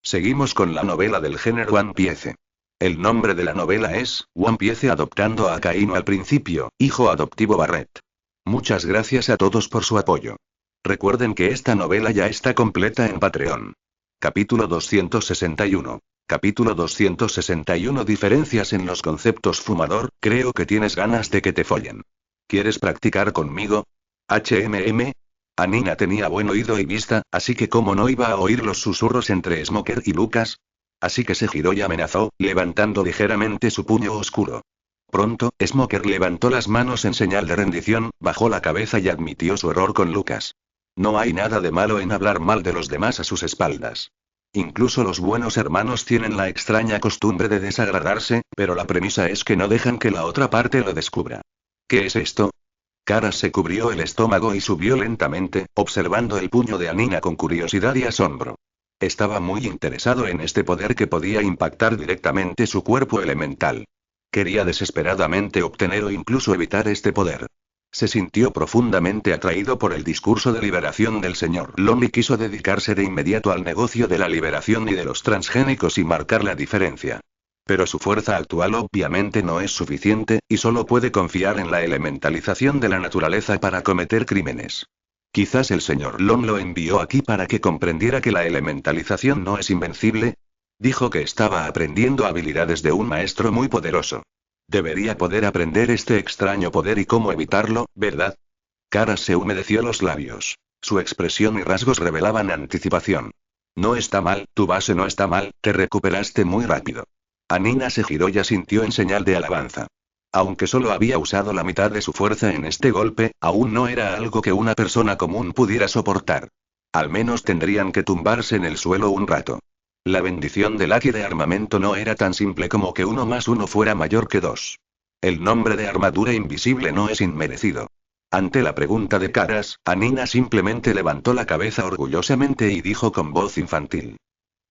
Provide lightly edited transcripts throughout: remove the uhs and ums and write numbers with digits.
Seguimos con la novela del género One Piece. El nombre de la novela es One Piece adoptando a Akainu al principio, hijo adoptivo Barret. Muchas gracias a todos por su apoyo. Recuerden que esta novela ya está completa en Patreon. Capítulo 261. Capítulo 261. Diferencias en los conceptos. Fumador, creo que tienes ganas de que te follen. ¿Quieres practicar conmigo? Anina tenía buen oído y vista, así que cómo no iba a oír los susurros entre Smoker y Lucas. Así que se giró y amenazó, levantando ligeramente su puño oscuro. Pronto, Smoker levantó las manos en señal de rendición, bajó la cabeza y admitió su error con Lucas. No hay nada de malo en hablar mal de los demás a sus espaldas. Incluso los buenos hermanos tienen la extraña costumbre de desagradarse, pero la premisa es que no dejan que la otra parte lo descubra. ¿Qué es esto? Caras se cubrió el estómago y subió lentamente, observando el puño de Anina con curiosidad y asombro. Estaba muy interesado en este poder que podía impactar directamente su cuerpo elemental. Quería desesperadamente obtener o incluso evitar este poder. Se sintió profundamente atraído por el discurso de liberación del señor Long y quiso dedicarse de inmediato al negocio de la liberación y de los transgénicos y marcar la diferencia. Pero su fuerza actual obviamente no es suficiente, y solo puede confiar en la elementalización de la naturaleza para cometer crímenes. Quizás el señor Long lo envió aquí para que comprendiera que la elementalización no es invencible. Dijo que estaba aprendiendo habilidades de un maestro muy poderoso. Debería poder aprender este extraño poder y cómo evitarlo, ¿verdad? Caras se humedeció los labios. Su expresión y rasgos revelaban anticipación. No está mal, tu base no está mal, te recuperaste muy rápido. Anina se giró y asintió en señal de alabanza. Aunque solo había usado la mitad de su fuerza en este golpe, aún no era algo que una persona común pudiera soportar. Al menos tendrían que tumbarse en el suelo un rato. La bendición del Aki de armamento no era tan simple como que 1 más 1 fuera mayor que 2. El nombre de armadura invisible no es inmerecido. Ante la pregunta de Caras, Anina simplemente levantó la cabeza orgullosamente y dijo con voz infantil.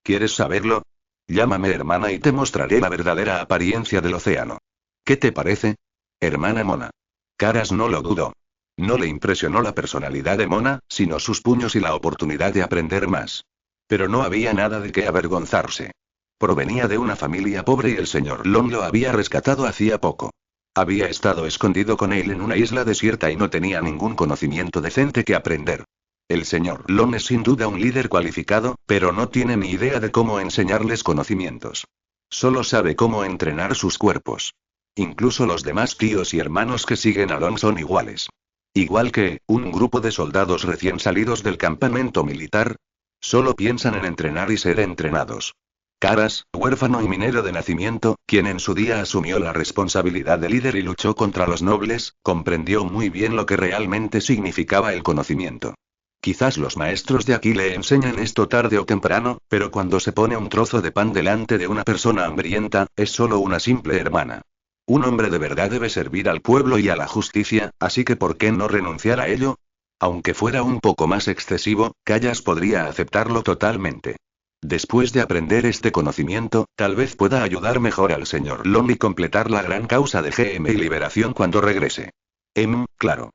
¿Quieres saberlo? Llámame hermana y te mostraré la verdadera apariencia del océano. ¿Qué te parece? Hermana Mona. Caras no lo dudó. No le impresionó la personalidad de Mona, sino sus puños y la oportunidad de aprender más. Pero no había nada de qué avergonzarse. Provenía de una familia pobre y el señor Long lo había rescatado hacía poco. Había estado escondido con él en una isla desierta y no tenía ningún conocimiento decente que aprender. El señor Long es sin duda un líder cualificado, pero no tiene ni idea de cómo enseñarles conocimientos. Solo sabe cómo entrenar sus cuerpos. Incluso los demás tíos y hermanos que siguen a Long son iguales. Igual que, un grupo de soldados recién salidos del campamento militar. Solo piensan en entrenar y ser entrenados. Caras, huérfano y minero de nacimiento, quien en su día asumió la responsabilidad de líder y luchó contra los nobles, comprendió muy bien lo que realmente significaba el conocimiento. Quizás los maestros de aquí le enseñan esto tarde o temprano, pero cuando se pone un trozo de pan delante de una persona hambrienta, es solo una simple hermana. Un hombre de verdad debe servir al pueblo y a la justicia, así que ¿por qué no renunciar a ello? Aunque fuera un poco más excesivo, Callas podría aceptarlo totalmente. Después de aprender este conocimiento, tal vez pueda ayudar mejor al señor Long y completar la gran causa de GM y liberación cuando regrese. Claro.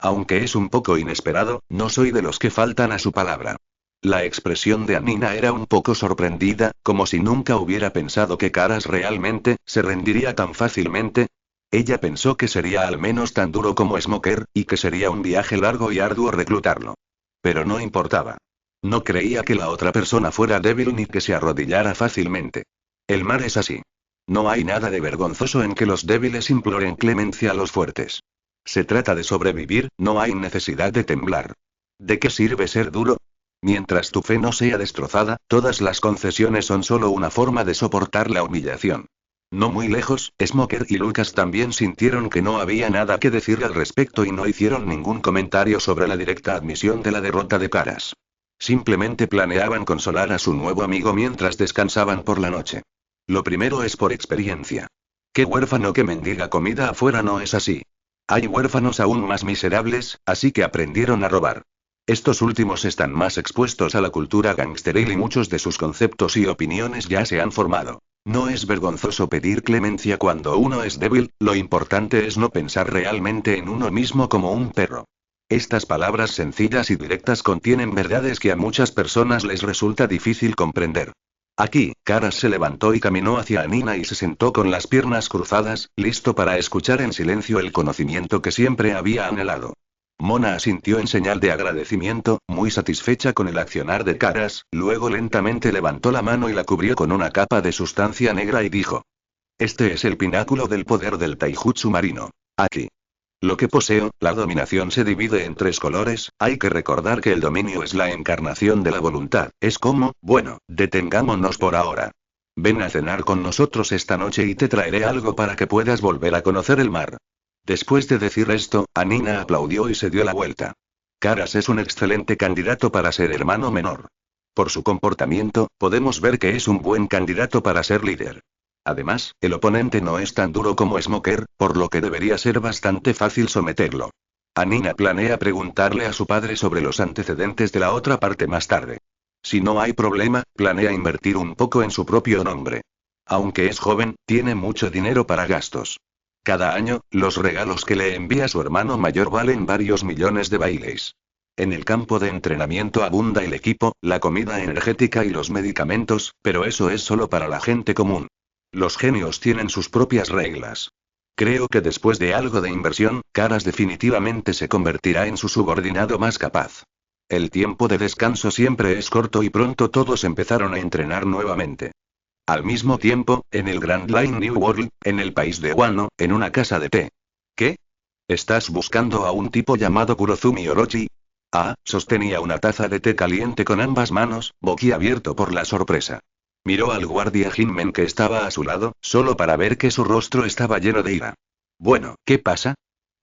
Aunque es un poco inesperado, no soy de los que faltan a su palabra. La expresión de Anina era un poco sorprendida, como si nunca hubiera pensado que Caras realmente se rendiría tan fácilmente. Ella pensó que sería al menos tan duro como Smoker, y que sería un viaje largo y arduo reclutarlo. Pero no importaba. No creía que la otra persona fuera débil ni que se arrodillara fácilmente. El mar es así. No hay nada de vergonzoso en que los débiles imploren clemencia a los fuertes. Se trata de sobrevivir, no hay necesidad de temblar. ¿De qué sirve ser duro? Mientras tu fe no sea destrozada, todas las concesiones son solo una forma de soportar la humillación. No muy lejos, Smoker y Lucas también sintieron que no había nada que decir al respecto y no hicieron ningún comentario sobre la directa admisión de la derrota de Caras. Simplemente planeaban consolar a su nuevo amigo mientras descansaban por la noche. Lo primero es por experiencia. ¿Qué huérfano que mendiga comida afuera no es así? Hay huérfanos aún más miserables, así que aprendieron a robar. Estos últimos están más expuestos a la cultura gangsteril y muchos de sus conceptos y opiniones ya se han formado. No es vergonzoso pedir clemencia cuando uno es débil, lo importante es no pensar realmente en uno mismo como un perro. Estas palabras sencillas y directas contienen verdades que a muchas personas les resulta difícil comprender. Aquí, Caras se levantó y caminó hacia Nina y se sentó con las piernas cruzadas, listo para escuchar en silencio el conocimiento que siempre había anhelado. Mona asintió en señal de agradecimiento, muy satisfecha con el accionar de Caras, luego lentamente levantó la mano y la cubrió con una capa de sustancia negra y dijo: Este es el pináculo del poder del taijutsu marino. Aquí. Lo que poseo, la dominación se divide en 3 colores, hay que recordar que el dominio es la encarnación de la voluntad, es como, bueno, detengámonos por ahora. Ven a cenar con nosotros esta noche y te traeré algo para que puedas volver a conocer el mar. Después de decir esto, Anina aplaudió y se dio la vuelta. Caras es un excelente candidato para ser hermano menor. Por su comportamiento, podemos ver que es un buen candidato para ser líder. Además, el oponente no es tan duro como Smoker, por lo que debería ser bastante fácil someterlo. Anina planea preguntarle a su padre sobre los antecedentes de la otra parte más tarde. Si no hay problema, planea invertir un poco en su propio nombre. Aunque es joven, tiene mucho dinero para gastos. Cada año, los regalos que le envía su hermano mayor valen varios millones de bailes. En el campo de entrenamiento abunda el equipo, la comida energética y los medicamentos, pero eso es solo para la gente común. Los genios tienen sus propias reglas. Creo que después de algo de inversión, Caras definitivamente se convertirá en su subordinado más capaz. El tiempo de descanso siempre es corto y pronto todos empezaron a entrenar nuevamente. Al mismo tiempo, en el Grand Line New World, en el país de Wano, en una casa de té. ¿Qué? ¿Estás buscando a un tipo llamado Kurozumi Orochi? Ah, sostenía una taza de té caliente con ambas manos, boquiabierto por la sorpresa. Miró al guardia Jinmen que estaba a su lado, solo para ver que su rostro estaba lleno de ira. Bueno, ¿qué pasa?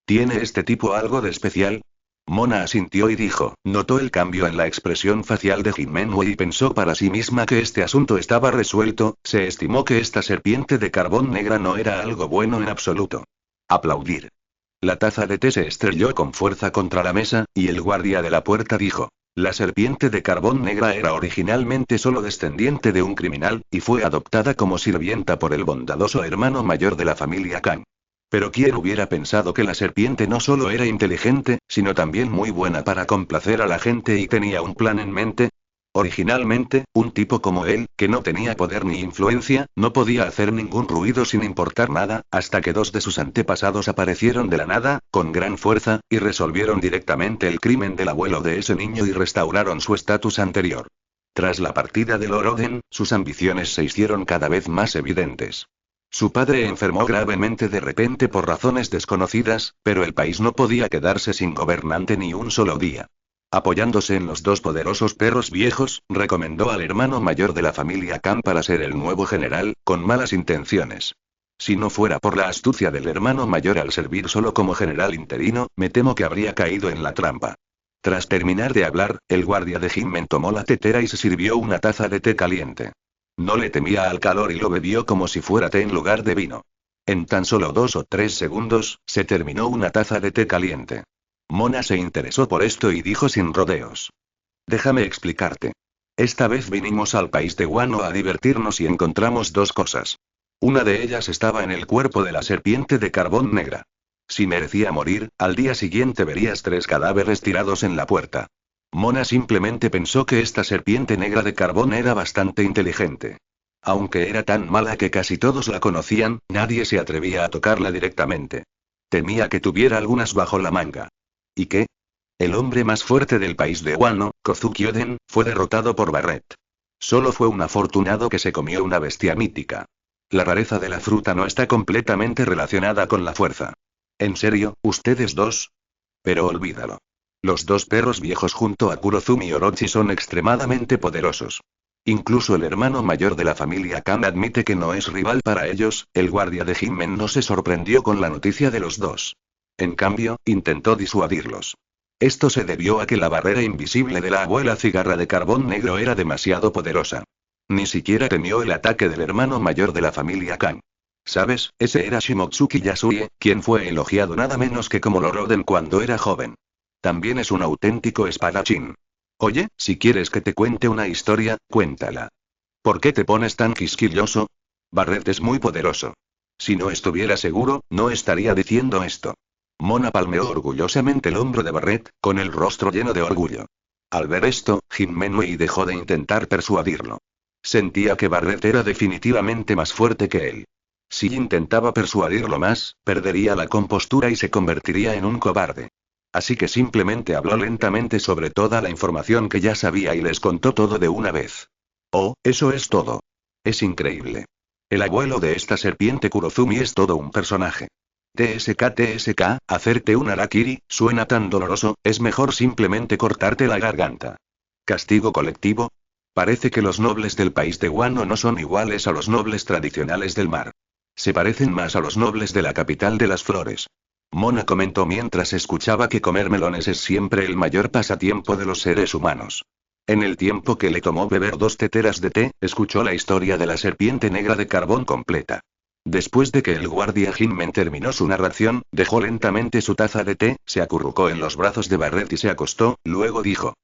¿Tiene este tipo algo de especial? Mona asintió y dijo, notó el cambio en la expresión facial de Jinmenwei y pensó para sí misma que este asunto estaba resuelto, se estimó que esta serpiente de carbón negra no era algo bueno en absoluto. Aplaudir. La taza de té se estrelló con fuerza contra la mesa, y el guardia de la puerta dijo, la serpiente de carbón negra era originalmente solo descendiente de un criminal, y fue adoptada como sirvienta por el bondadoso hermano mayor de la familia Kang. Pero ¿quién hubiera pensado que la serpiente no solo era inteligente, sino también muy buena para complacer a la gente y tenía un plan en mente? Originalmente, un tipo como él, que no tenía poder ni influencia, no podía hacer ningún ruido sin importar nada, hasta que 2 de sus antepasados aparecieron de la nada, con gran fuerza, y resolvieron directamente el crimen del abuelo de ese niño y restauraron su estatus anterior. Tras la partida de Lord Oden, sus ambiciones se hicieron cada vez más evidentes. Su padre enfermó gravemente de repente por razones desconocidas, pero el país no podía quedarse sin gobernante ni un solo día. Apoyándose en los 2 poderosos perros viejos, recomendó al hermano mayor de la familia Khan para ser el nuevo general, con malas intenciones. Si no fuera por la astucia del hermano mayor al servir solo como general interino, me temo que habría caído en la trampa. Tras terminar de hablar, el guardia de Jinmen tomó la tetera y se sirvió una taza de té caliente. No le temía al calor y lo bebió como si fuera té en lugar de vino. En tan solo 2 o 3 segundos, se terminó una taza de té caliente. Mona se interesó por esto y dijo sin rodeos. Déjame explicarte. Esta vez vinimos al país de Wano a divertirnos y encontramos 2 cosas. Una de ellas estaba en el cuerpo de la serpiente de carbón negra. Si merecía morir, al día siguiente verías 3 cadáveres tirados en la puerta. Mona simplemente pensó que esta serpiente negra de carbón era bastante inteligente. Aunque era tan mala que casi todos la conocían, nadie se atrevía a tocarla directamente. Temía que tuviera algunas bajo la manga. ¿Y qué? El hombre más fuerte del país de Wano, Kozuki Oden, fue derrotado por Barret. Solo fue un afortunado que se comió una bestia mítica. La rareza de la fruta no está completamente relacionada con la fuerza. ¿En serio, ustedes 2? Pero olvídalo. Los 2 perros viejos junto a Kurozumi Orochi son extremadamente poderosos. Incluso el hermano mayor de la familia Khan admite que no es rival para ellos, el guardia de Jinmen no se sorprendió con la noticia de los 2. En cambio, intentó disuadirlos. Esto se debió a que la barrera invisible de la abuela cigarra de carbón negro era demasiado poderosa. Ni siquiera temió el ataque del hermano mayor de la familia Khan. ¿Sabes? Ese era Shimotsuki Yasuie, quien fue elogiado nada menos que como Lord Oden cuando era joven. También es un auténtico espadachín. Oye, si quieres que te cuente una historia, cuéntala. ¿Por qué te pones tan quisquilloso? Barret es muy poderoso. Si no estuviera seguro, no estaría diciendo esto. Mona palmeó orgullosamente el hombro de Barret, con el rostro lleno de orgullo. Al ver esto, Jinmenwei dejó de intentar persuadirlo. Sentía que Barret era definitivamente más fuerte que él. Si intentaba persuadirlo más, perdería la compostura y se convertiría en un cobarde. Así que simplemente habló lentamente sobre toda la información que ya sabía y les contó todo de una vez. Oh, eso es todo. Es increíble. El abuelo de esta serpiente Kurozumi es todo un personaje. TSK, hacerte un harakiri, suena tan doloroso, es mejor simplemente cortarte la garganta. ¿Castigo colectivo? Parece que los nobles del país de Wano no son iguales a los nobles tradicionales del mar. Se parecen más a los nobles de la capital de las flores. Mona comentó mientras escuchaba que comer melones es siempre el mayor pasatiempo de los seres humanos. En el tiempo que le tomó beber 2 teteras de té, escuchó la historia de la serpiente negra de carbón completa. Después de que el guardia Jinmen terminó su narración, dejó lentamente su taza de té, se acurrucó en los brazos de Barret y se acostó, luego dijo.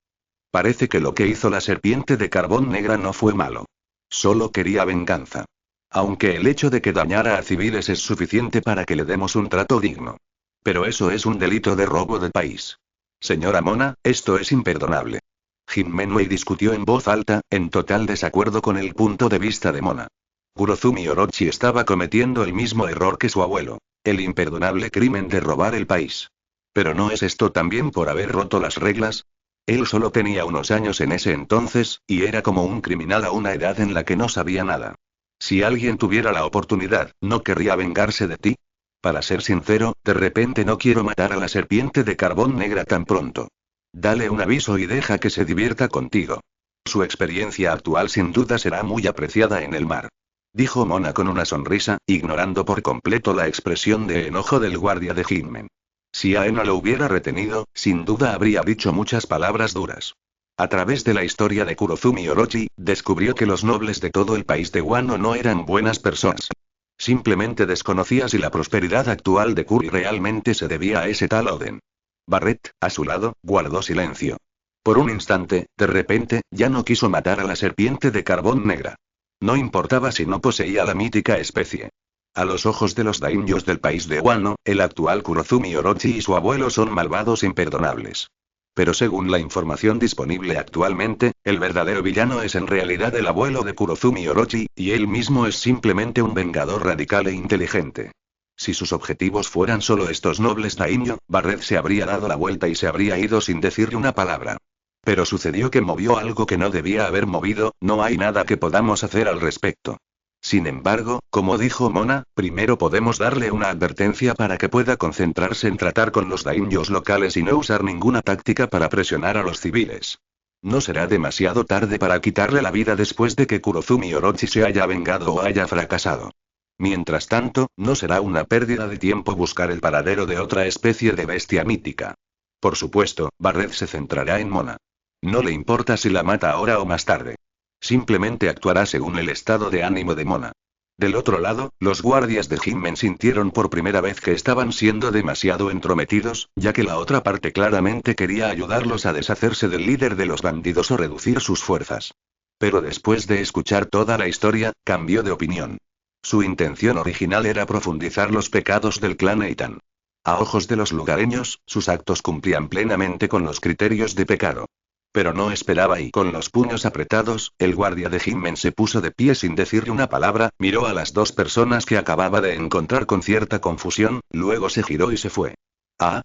Parece que lo que hizo la serpiente de carbón negra no fue malo. Solo quería venganza. Aunque el hecho de que dañara a civiles es suficiente para que le demos un trato digno. Pero eso es un delito de robo de país. Señora Mona, esto es imperdonable. Jinmenwei discutió en voz alta, en total desacuerdo con el punto de vista de Mona. Kurozumi Orochi estaba cometiendo el mismo error que su abuelo, el imperdonable crimen de robar el país. ¿Pero no es esto también por haber roto las reglas? Él solo tenía unos años en ese entonces, y era como un criminal a una edad en la que no sabía nada. Si alguien tuviera la oportunidad, ¿no querría vengarse de ti? Para ser sincero, de repente no quiero matar a la serpiente de carbón negra tan pronto. Dale un aviso y deja que se divierta contigo. Su experiencia actual sin duda será muy apreciada en el mar. Dijo Mona con una sonrisa, ignorando por completo la expresión de enojo del guardia de Jinmen. Si Aena lo hubiera retenido, sin duda habría dicho muchas palabras duras. A través de la historia de Kurozumi Orochi, descubrió que los nobles de todo el país de Wano no eran buenas personas. Simplemente desconocía si la prosperidad actual de Kuri realmente se debía a ese tal Oden. Barret, a su lado, guardó silencio. Por un instante, de repente, ya no quiso matar a la serpiente de carbón negra. No importaba si no poseía la mítica especie. A los ojos de los daimyos del país de Wano, el actual Kurozumi Orochi y su abuelo son malvados imperdonables. Pero según la información disponible actualmente, el verdadero villano es en realidad el abuelo de Kurozumi Orochi, y él mismo es simplemente un vengador radical e inteligente. Si sus objetivos fueran solo estos nobles daimyo, Barret se habría dado la vuelta y se habría ido sin decirle una palabra. Pero sucedió que movió algo que no debía haber movido, no hay nada que podamos hacer al respecto. Sin embargo, como dijo Mona, primero podemos darle una advertencia para que pueda concentrarse en tratar con los daimyos locales y no usar ninguna táctica para presionar a los civiles. No será demasiado tarde para quitarle la vida después de que Kurozumi Orochi se haya vengado o haya fracasado. Mientras tanto, no será una pérdida de tiempo buscar el paradero de otra especie de bestia mítica. Por supuesto, Barret se centrará en Mona. No le importa si la mata ahora o más tarde. Simplemente actuará según el estado de ánimo de Mona. Del otro lado, los guardias de Jinmen sintieron por primera vez que estaban siendo demasiado entrometidos, ya que la otra parte claramente quería ayudarlos a deshacerse del líder de los bandidos o reducir sus fuerzas. Pero después de escuchar toda la historia, cambió de opinión. Su intención original era profundizar los pecados del clan Eitan. A ojos de los lugareños, sus actos cumplían plenamente con los criterios de pecado. Pero no esperaba y con los puños apretados, el guardia de Jinmen se puso de pie sin decirle una palabra, miró a las dos personas que acababa de encontrar con cierta confusión, luego se giró y se fue.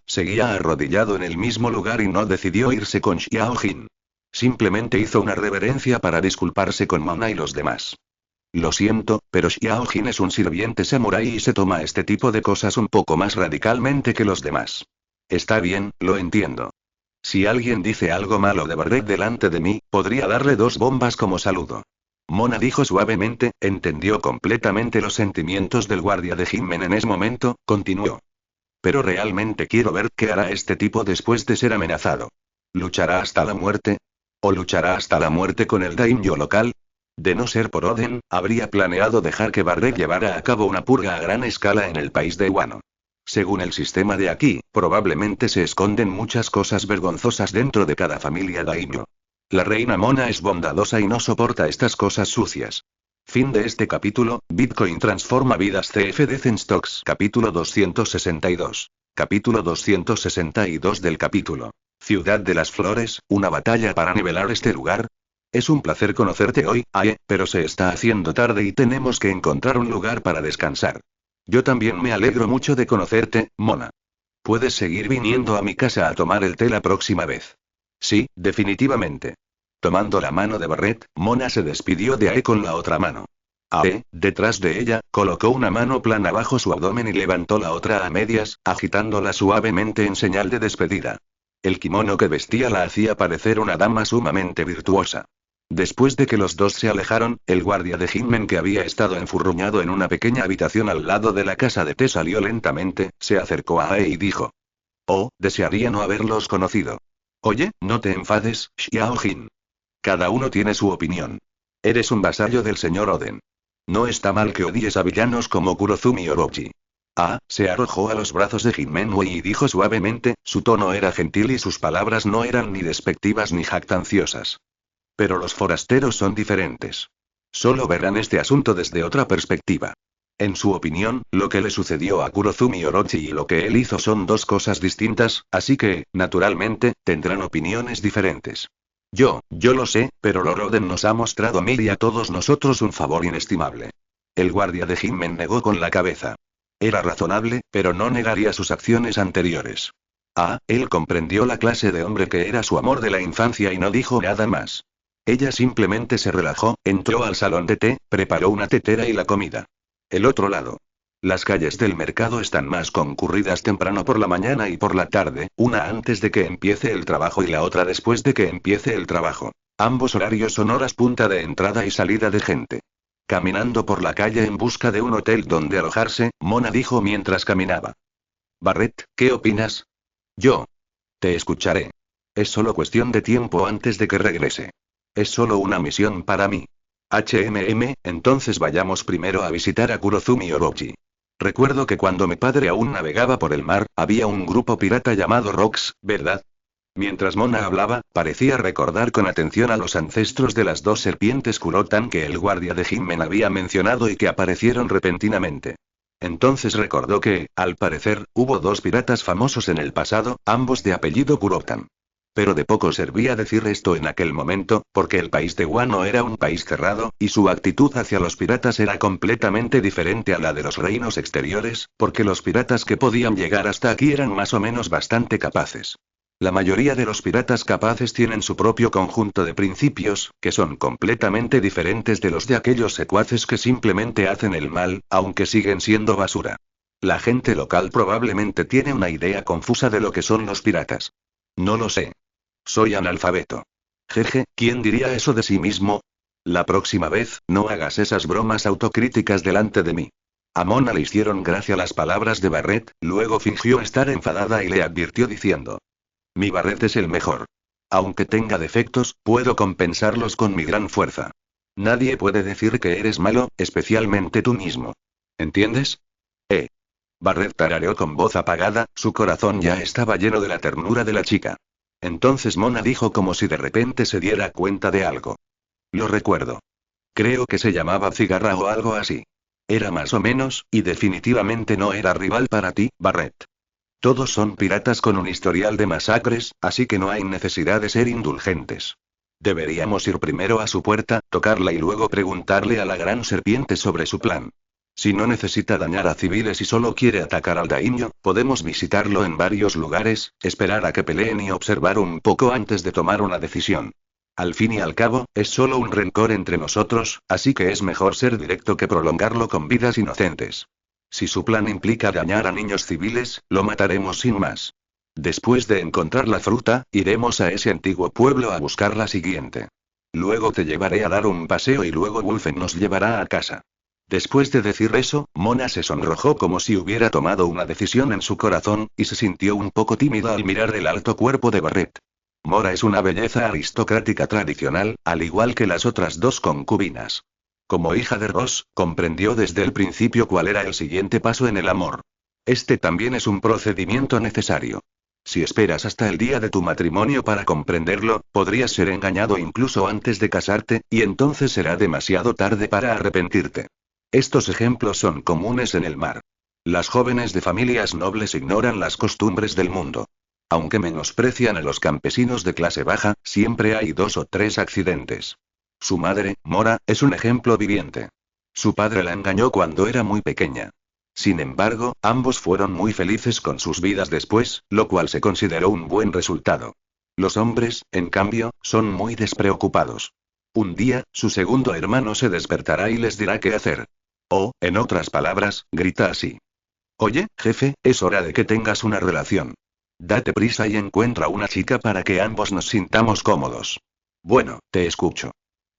Seguía arrodillado en el mismo lugar y no decidió irse con Xiao Jin. Simplemente hizo una reverencia para disculparse con Mona y los demás. Lo siento, pero Xiao Jin es un sirviente samurái y se toma este tipo de cosas un poco más radicalmente que los demás. Está bien, lo entiendo. Si alguien dice algo malo de Barret delante de mí, podría darle 2 bombas como saludo. Mona dijo suavemente, entendió completamente los sentimientos del guardia de Jinmen en ese momento, continuó. Pero realmente quiero ver qué hará este tipo después de ser amenazado. ¿Luchará hasta la muerte? ¿O luchará hasta la muerte con el daimyo local? De no ser por Oden, habría planeado dejar que Barret llevara a cabo una purga a gran escala en el país de Wano. Según el sistema de aquí, probablemente se esconden muchas cosas vergonzosas dentro de cada familia daimyo. La reina Mona es bondadosa y no soporta estas cosas sucias. Fin de este capítulo. Bitcoin transforma vidas CFD Zenstocks. Capítulo 262. Capítulo 262 del capítulo. Ciudad de las Flores, una batalla para nivelar este lugar. Es un placer conocerte hoy, Ae, pero se está haciendo tarde y tenemos que encontrar un lugar para descansar. Yo también me alegro mucho de conocerte, Mona. Puedes seguir viniendo a mi casa a tomar el té la próxima vez. Sí, definitivamente. Tomando la mano de Barrett, Mona se despidió de Ae con la otra mano. Ae, detrás de ella, colocó una mano plana bajo su abdomen y levantó la otra a medias, agitándola suavemente en señal de despedida. El kimono que vestía la hacía parecer una dama sumamente virtuosa. Después de que los dos se alejaron, el guardia de Hinmen que había estado enfurruñado en una pequeña habitación al lado de la casa de té salió lentamente, se acercó a Ae y dijo: Oh, desearía no haberlos conocido. Oye, no te enfades, Xiao Jin. Cada uno tiene su opinión. Eres un vasallo del señor Oden. No está mal que odies a villanos como Kurozumi Orochi. Se arrojó a los brazos de Jinmenwei y dijo suavemente, su tono era gentil y sus palabras no eran ni despectivas ni jactanciosas. Pero los forasteros son diferentes. Solo verán este asunto desde otra perspectiva. En su opinión, lo que le sucedió a Kurozumi Orochi y lo que él hizo son dos cosas distintas, así que, naturalmente, tendrán opiniones diferentes. Yo lo sé, pero Lord Oden nos ha mostrado a mí y a todos nosotros un favor inestimable. El guardia de Hinmen negó con la cabeza. Era razonable, pero no negaría sus acciones anteriores. Él comprendió la clase de hombre que era su amor de la infancia y no dijo nada más. Ella simplemente se relajó, entró al salón de té, preparó una tetera y la comida. El otro lado. Las calles del mercado están más concurridas temprano por la mañana y por la tarde, una antes de que empiece el trabajo y la otra después de que empiece el trabajo. Ambos horarios son horas punta de entrada y salida de gente. Caminando por la calle en busca de un hotel donde alojarse, Mona dijo mientras caminaba. Barrett, ¿qué opinas? Yo. Te escucharé. Es solo cuestión de tiempo antes de que regrese. Es solo una misión para mí. Entonces vayamos primero a visitar a Kurozumi Orochi. Recuerdo que cuando mi padre aún navegaba por el mar, había un grupo pirata llamado Rocks, ¿verdad? Mientras Mona hablaba, parecía recordar con atención a los ancestros de las dos serpientes Kurotan que el guardia de Hinmen había mencionado y que aparecieron repentinamente. Entonces recordó que, al parecer, hubo dos piratas famosos en el pasado, ambos de apellido Kurotan. Pero de poco servía decir esto en aquel momento, porque el país de Wano era un país cerrado, y su actitud hacia los piratas era completamente diferente a la de los reinos exteriores, porque los piratas que podían llegar hasta aquí eran más o menos bastante capaces. La mayoría de los piratas capaces tienen su propio conjunto de principios, que son completamente diferentes de los de aquellos secuaces que simplemente hacen el mal, aunque siguen siendo basura. La gente local probablemente tiene una idea confusa de lo que son los piratas. No lo sé. Soy analfabeto. Jeje, ¿quién diría eso de sí mismo? La próxima vez, no hagas esas bromas autocríticas delante de mí. A Mona le hicieron gracia las palabras de Barrett, luego fingió estar enfadada y le advirtió diciendo. Mi Barrett es el mejor. Aunque tenga defectos, puedo compensarlos con mi gran fuerza. Nadie puede decir que eres malo, especialmente tú mismo. ¿Entiendes? Barrett tarareó con voz apagada, su corazón ya estaba lleno de la ternura de la chica. Entonces Mona dijo como si de repente se diera cuenta de algo. Lo recuerdo. Creo que se llamaba Cigarra o algo así. Era más o menos, y definitivamente no era rival para ti, Barrett. Todos son piratas con un historial de masacres, así que no hay necesidad de ser indulgentes. Deberíamos ir primero a su puerta, tocarla y luego preguntarle a la gran serpiente sobre su plan. Si no necesita dañar a civiles y solo quiere atacar al daimyo, podemos visitarlo en varios lugares, esperar a que peleen y observar un poco antes de tomar una decisión. Al fin y al cabo, es solo un rencor entre nosotros, así que es mejor ser directo que prolongarlo con vidas inocentes. Si su plan implica dañar a niños civiles, lo mataremos sin más. Después de encontrar la fruta, iremos a ese antiguo pueblo a buscar la siguiente. Luego te llevaré a dar un paseo y luego Wulfen nos llevará a casa. Después de decir eso, Mona se sonrojó como si hubiera tomado una decisión en su corazón, y se sintió un poco tímida al mirar el alto cuerpo de Barrett. Mora es una belleza aristocrática tradicional, al igual que las otras dos concubinas. Como hija de Ross, comprendió desde el principio cuál era el siguiente paso en el amor. Este también es un procedimiento necesario. Si esperas hasta el día de tu matrimonio para comprenderlo, podrías ser engañado incluso antes de casarte, y entonces será demasiado tarde para arrepentirte. Estos ejemplos son comunes en el mar. Las jóvenes de familias nobles ignoran las costumbres del mundo. Aunque menosprecian a los campesinos de clase baja, siempre hay 2 o 3 accidentes. Su madre, Mora, es un ejemplo viviente. Su padre la engañó cuando era muy pequeña. Sin embargo, ambos fueron muy felices con sus vidas después, lo cual se consideró un buen resultado. Los hombres, en cambio, son muy despreocupados. Un día, su segundo hermano se despertará y les dirá qué hacer. O, en otras palabras, grita así. Oye, jefe, es hora de que tengas una relación. Date prisa y encuentra una chica para que ambos nos sintamos cómodos. Bueno, te escucho.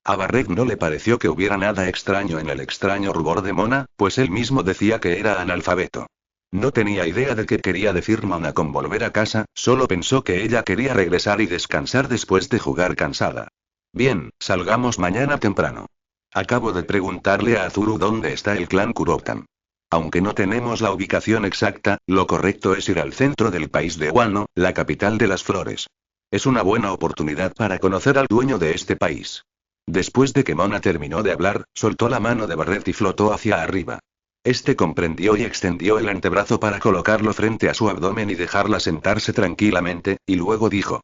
A Barret no le pareció que hubiera nada extraño en el extraño rubor de Mona, pues él mismo decía que era analfabeto. No tenía idea de qué quería decir Mona con volver a casa, solo pensó que ella quería regresar y descansar después de jugar cansada. Bien, salgamos mañana temprano. Acabo de preguntarle a Azuru dónde está el clan Kurotan. Aunque no tenemos la ubicación exacta, lo correcto es ir al centro del país de Wano, la capital de las flores. Es una buena oportunidad para conocer al dueño de este país. Después de que Mona terminó de hablar, soltó la mano de Barret y flotó hacia arriba. Este comprendió y extendió el antebrazo para colocarlo frente a su abdomen y dejarla sentarse tranquilamente, y luego dijo.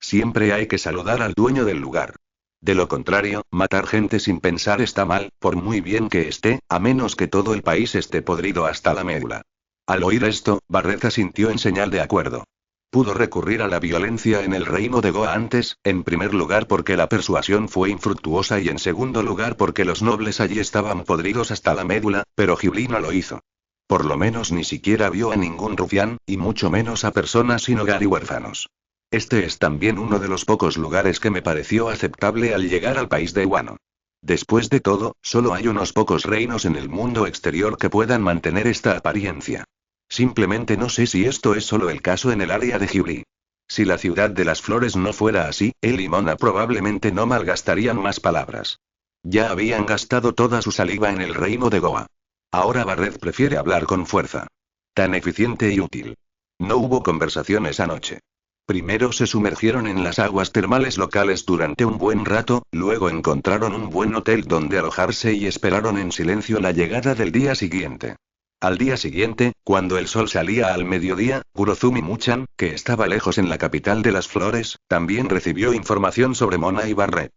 Siempre hay que saludar al dueño del lugar. De lo contrario, matar gente sin pensar está mal, por muy bien que esté, a menos que todo el país esté podrido hasta la médula. Al oír esto, Barret asintió en señal de acuerdo. Pudo recurrir a la violencia en el reino de Goa antes, en primer lugar porque la persuasión fue infructuosa y en segundo lugar porque los nobles allí estaban podridos hasta la médula, pero Ghibli no lo hizo. Por lo menos ni siquiera vio a ningún rufián, y mucho menos a personas sin hogar y huérfanos. Este es también uno de los pocos lugares que me pareció aceptable al llegar al país de Wano. Después de todo, solo hay unos pocos reinos en el mundo exterior que puedan mantener esta apariencia. Simplemente no sé si esto es solo el caso en el área de Ghibli. Si la ciudad de las flores no fuera así, él y Mona probablemente no malgastarían más palabras. Ya habían gastado toda su saliva en el reino de Goa. Ahora Barret prefiere hablar con fuerza. Tan eficiente y útil. No hubo conversaciones anoche. Primero se sumergieron en las aguas termales locales durante un buen rato, luego encontraron un buen hotel donde alojarse y esperaron en silencio la llegada del día siguiente. Al día siguiente, cuando el sol salía al mediodía, Kurozumi Muchan, que estaba lejos en la capital de las flores, también recibió información sobre Mona y Barret.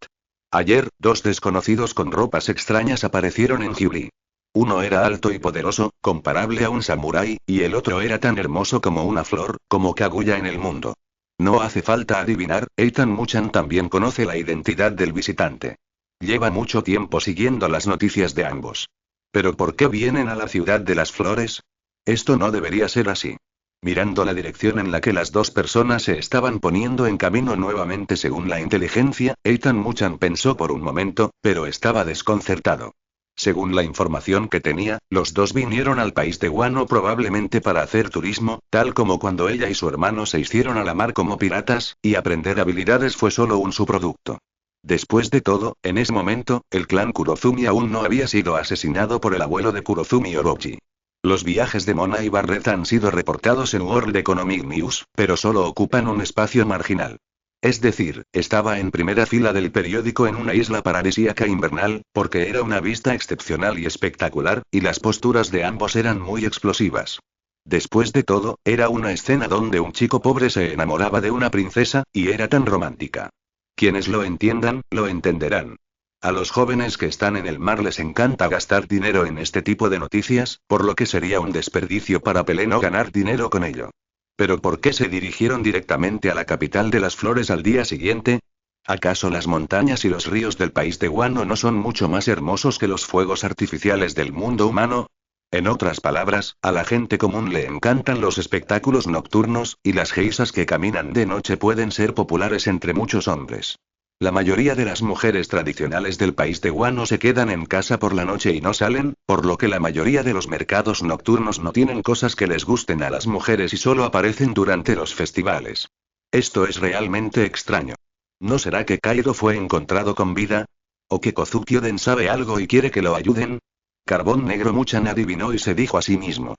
Ayer, 2 desconocidos con ropas extrañas aparecieron en Ghibli. Uno era alto y poderoso, comparable a un samurái, y el otro era tan hermoso como una flor, como Kaguya en el mundo. No hace falta adivinar, Eitan Muchan también conoce la identidad del visitante. Lleva mucho tiempo siguiendo las noticias de ambos. ¿Pero por qué vienen a la ciudad de las flores? Esto no debería ser así. Mirando la dirección en la que las 2 personas se estaban poniendo en camino nuevamente según la inteligencia, Eitan Muchan pensó por un momento, pero estaba desconcertado. Según la información que tenía, los 2 vinieron al país de Wano probablemente para hacer turismo, tal como cuando ella y su hermano se hicieron a la mar como piratas, y aprender habilidades fue solo un subproducto. Después de todo, en ese momento, el clan Kurozumi aún no había sido asesinado por el abuelo de Kurozumi Orochi. Los viajes de Mona y Barret han sido reportados en World Economic News, pero solo ocupan un espacio marginal. Es decir, estaba en primera fila del periódico en una isla paradisíaca invernal, porque era una vista excepcional y espectacular, y las posturas de ambos eran muy explosivas. Después de todo, era una escena donde un chico pobre se enamoraba de una princesa, y era tan romántica. Quienes lo entiendan, lo entenderán. A los jóvenes que están en el mar les encanta gastar dinero en este tipo de noticias, por lo que sería un desperdicio para Pelé no ganar dinero con ello. ¿Pero por qué se dirigieron directamente a la capital de las flores al día siguiente? ¿Acaso las montañas y los ríos del país de Wano no son mucho más hermosos que los fuegos artificiales del mundo humano? En otras palabras, a la gente común le encantan los espectáculos nocturnos, y las geisas que caminan de noche pueden ser populares entre muchos hombres. La mayoría de las mujeres tradicionales del país de Wano se quedan en casa por la noche y no salen, por lo que la mayoría de los mercados nocturnos no tienen cosas que les gusten a las mujeres y solo aparecen durante los festivales. Esto es realmente extraño. ¿No será que Kaido fue encontrado con vida? ¿O que Kozukyoden sabe algo y quiere que lo ayuden? Carbón Negro Muchan adivinó y se dijo a sí mismo.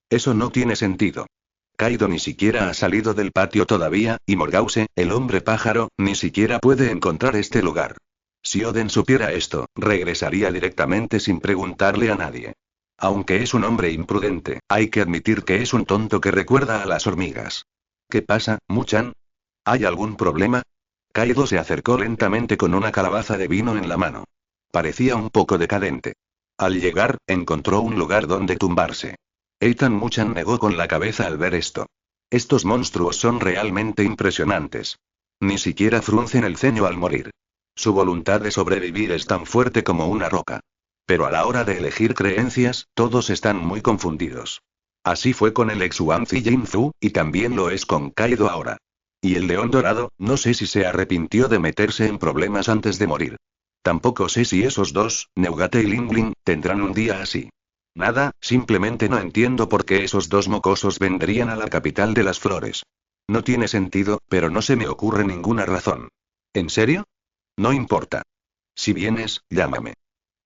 Eso no tiene sentido. Kaido ni siquiera ha salido del patio todavía, y Morgause, el hombre pájaro, ni siquiera puede encontrar este lugar. Si Oden supiera esto, regresaría directamente sin preguntarle a nadie. Aunque es un hombre imprudente, hay que admitir que es un tonto que recuerda a las hormigas. ¿Qué pasa, Muchan? ¿Hay algún problema? Kaido se acercó lentamente con una calabaza de vino en la mano. Parecía un poco decadente. Al llegar, encontró un lugar donde tumbarse. Eitan Muchan negó con la cabeza al ver esto. Estos monstruos son realmente impresionantes. Ni siquiera fruncen el ceño al morir. Su voluntad de sobrevivir es tan fuerte como una roca. Pero a la hora de elegir creencias, todos están muy confundidos. Así fue con el ex Wanzi Jinzu, y también lo es con Kaido ahora. Y el león dorado, no sé si se arrepintió de meterse en problemas antes de morir. Tampoco sé si esos dos, Neugate y Lingling, tendrán un día así. Nada, simplemente no entiendo por qué esos dos mocosos vendrían a la capital de las flores. No tiene sentido, pero no se me ocurre ninguna razón. ¿En serio? No importa. Si vienes, llámame.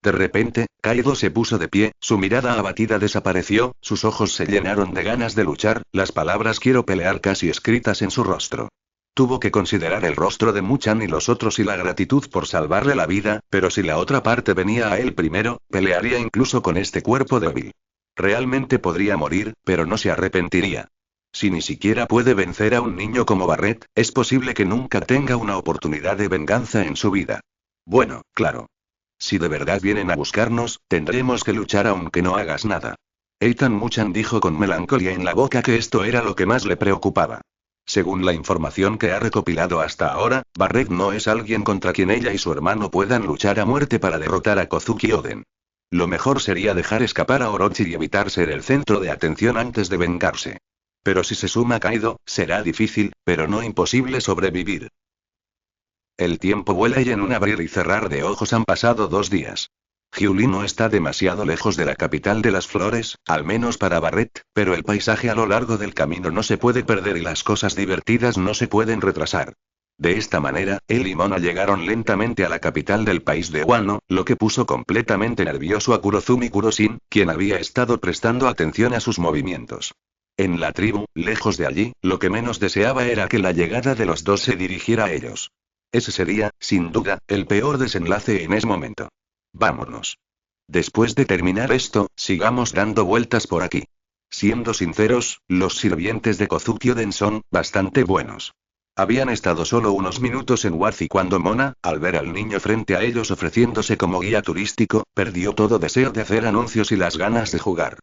De repente, Kaido se puso de pie, su mirada abatida desapareció, sus ojos se llenaron de ganas de luchar, las palabras quiero pelear casi escritas en su rostro. Tuvo que considerar el rostro de Muchan y los otros y la gratitud por salvarle la vida, pero si la otra parte venía a él primero, pelearía incluso con este cuerpo débil. Realmente podría morir, pero no se arrepentiría. Si ni siquiera puede vencer a un niño como Barret, es posible que nunca tenga una oportunidad de venganza en su vida. Bueno, claro. Si de verdad vienen a buscarnos, tendremos que luchar aunque no hagas nada. Eitan Muchan dijo con melancolía en la boca que esto era lo que más le preocupaba. Según la información que ha recopilado hasta ahora, Barret no es alguien contra quien ella y su hermano puedan luchar a muerte para derrotar a Kozuki Oden. Lo mejor sería dejar escapar a Orochi y evitar ser el centro de atención antes de vengarse. Pero si se suma Kaido, será difícil, pero no imposible sobrevivir. El tiempo vuela y en un abrir y cerrar de ojos han pasado 2 días. Gyuli no está demasiado lejos de la capital de las flores, al menos para Barret, pero el paisaje a lo largo del camino no se puede perder y las cosas divertidas no se pueden retrasar. De esta manera, él y Mona llegaron lentamente a la capital del país de Wano, lo que puso completamente nervioso a Kurozumi Kuroshin, quien había estado prestando atención a sus movimientos. En la tribu, lejos de allí, lo que menos deseaba era que la llegada de los dos se dirigiera a ellos. Ese sería, sin duda, el peor desenlace en ese momento. Vámonos. Después de terminar esto, sigamos dando vueltas por aquí. Siendo sinceros, los sirvientes de Kozuki Oden son bastante buenos. Habían estado solo unos minutos en Wazi cuando Mona, al ver al niño frente a ellos ofreciéndose como guía turístico, perdió todo deseo de hacer anuncios y las ganas de jugar.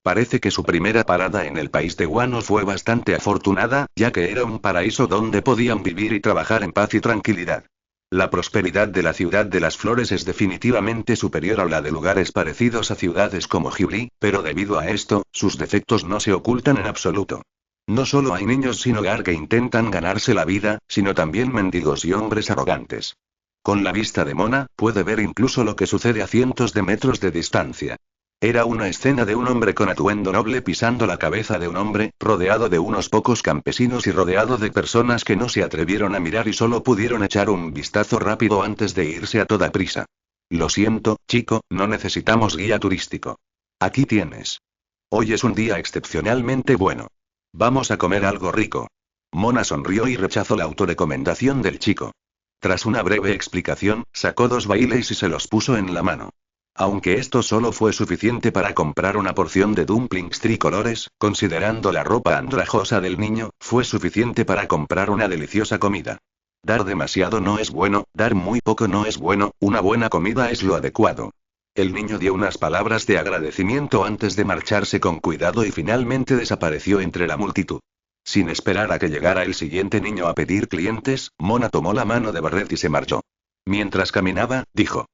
Parece que su primera parada en el país de Wano fue bastante afortunada, ya que era un paraíso donde podían vivir y trabajar en paz y tranquilidad. La prosperidad de la ciudad de las flores es definitivamente superior a la de lugares parecidos a ciudades como Gyuli, pero debido a esto, sus defectos no se ocultan en absoluto. No solo hay niños sin hogar que intentan ganarse la vida, sino también mendigos y hombres arrogantes. Con la vista de Mona, puede ver incluso lo que sucede a cientos de metros de distancia. Era una escena de un hombre con atuendo noble pisando la cabeza de un hombre, rodeado de unos pocos campesinos y rodeado de personas que no se atrevieron a mirar y solo pudieron echar un vistazo rápido antes de irse a toda prisa. Lo siento, chico, no necesitamos guía turístico. Aquí tienes. Hoy es un día excepcionalmente bueno. Vamos a comer algo rico. Mona sonrió y rechazó la autorecomendación del chico. Tras una breve explicación, sacó 2 bailes y se los puso en la mano. Aunque esto solo fue suficiente para comprar una porción de dumplings tricolores, considerando la ropa andrajosa del niño, fue suficiente para comprar una deliciosa comida. Dar demasiado no es bueno, dar muy poco no es bueno, una buena comida es lo adecuado. El niño dio unas palabras de agradecimiento antes de marcharse con cuidado y finalmente desapareció entre la multitud. Sin esperar a que llegara el siguiente niño a pedir clientes, Mona tomó la mano de Barret y se marchó. Mientras caminaba, dijo: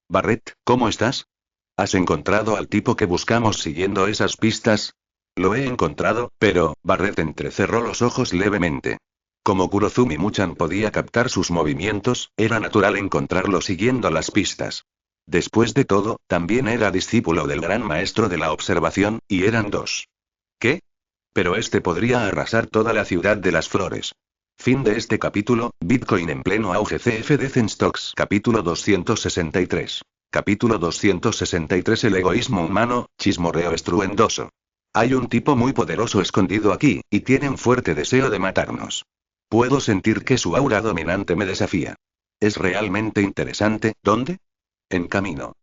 Barret, ¿cómo estás? ¿Has encontrado al tipo que buscamos siguiendo esas pistas? Lo he encontrado, pero, Barret entrecerró los ojos levemente. Como Kurozumi Muchan podía captar sus movimientos, era natural encontrarlo siguiendo las pistas. Después de todo, también era discípulo del gran maestro de la observación, y eran 2. ¿Qué? Pero este podría arrasar toda la ciudad de las flores. Fin de este capítulo. Bitcoin en pleno auge. CFD Zenstocks. Capítulo 263. Capítulo 263. El egoísmo humano, chismorreo estruendoso. Hay un tipo muy poderoso escondido aquí, y tiene un fuerte deseo de matarnos. Puedo sentir que su aura dominante me desafía. Es realmente interesante. ¿Dónde? En camino.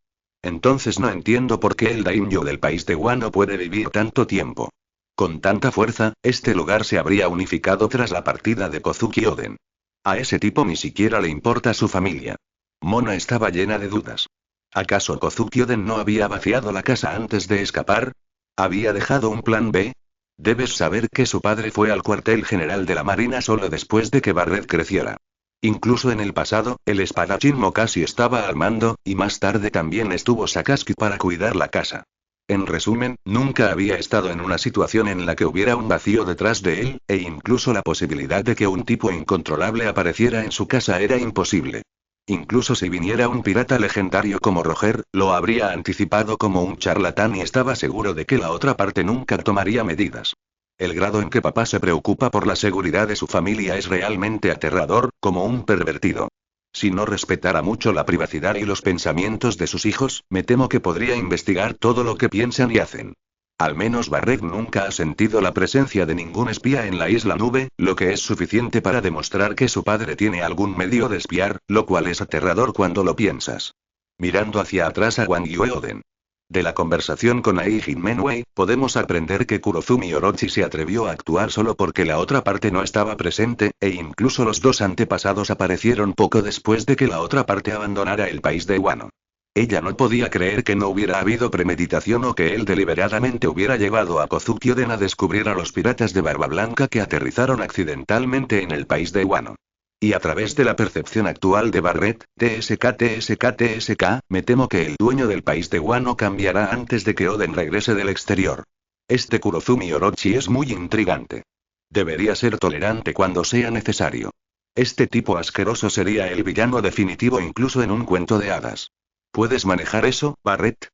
Entonces no entiendo por qué el daimyo del país de Wano puede vivir tanto tiempo. Con tanta fuerza, este lugar se habría unificado tras la partida de Kozuki Oden. A ese tipo ni siquiera le importa su familia. Mona estaba llena de dudas. ¿Acaso Kozuki Oden no había vaciado la casa antes de escapar? ¿Había dejado un plan B? Debes saber que su padre fue al cuartel general de la Marina solo después de que Barret creciera. Incluso en el pasado, el espadachín Mokashi estaba al mando, y más tarde también estuvo Sakazuki para cuidar la casa. En resumen, nunca había estado en una situación en la que hubiera un vacío detrás de él, e incluso la posibilidad de que un tipo incontrolable apareciera en su casa era imposible. Incluso si viniera un pirata legendario como Roger, lo habría anticipado como un charlatán y estaba seguro de que la otra parte nunca tomaría medidas. El grado en que papá se preocupa por la seguridad de su familia es realmente aterrador, como un pervertido. Si no respetara mucho la privacidad y los pensamientos de sus hijos, me temo que podría investigar todo lo que piensan y hacen. Al menos Barret nunca ha sentido la presencia de ningún espía en la isla Nube, lo que es suficiente para demostrar que su padre tiene algún medio de espiar, lo cual es aterrador cuando lo piensas. Mirando hacia atrás a Wang Yue Oden. De la conversación con Ai Jinmenwei, podemos aprender que Kurozumi Orochi se atrevió a actuar solo porque la otra parte no estaba presente, e incluso los dos antepasados aparecieron poco después de que la otra parte abandonara el país de Wano. Ella no podía creer que no hubiera habido premeditación o que él deliberadamente hubiera llevado a Kozuki Oden a descubrir a los piratas de Barba Blanca que aterrizaron accidentalmente en el país de Wano. Y a través de la percepción actual de Barret, TSK, me temo que el dueño del país de Wano cambiará antes de que Oden regrese del exterior. Este Kurozumi Orochi es muy intrigante. Debería ser tolerante cuando sea necesario. Este tipo asqueroso sería el villano definitivo incluso en un cuento de hadas. ¿Puedes manejar eso, Barret?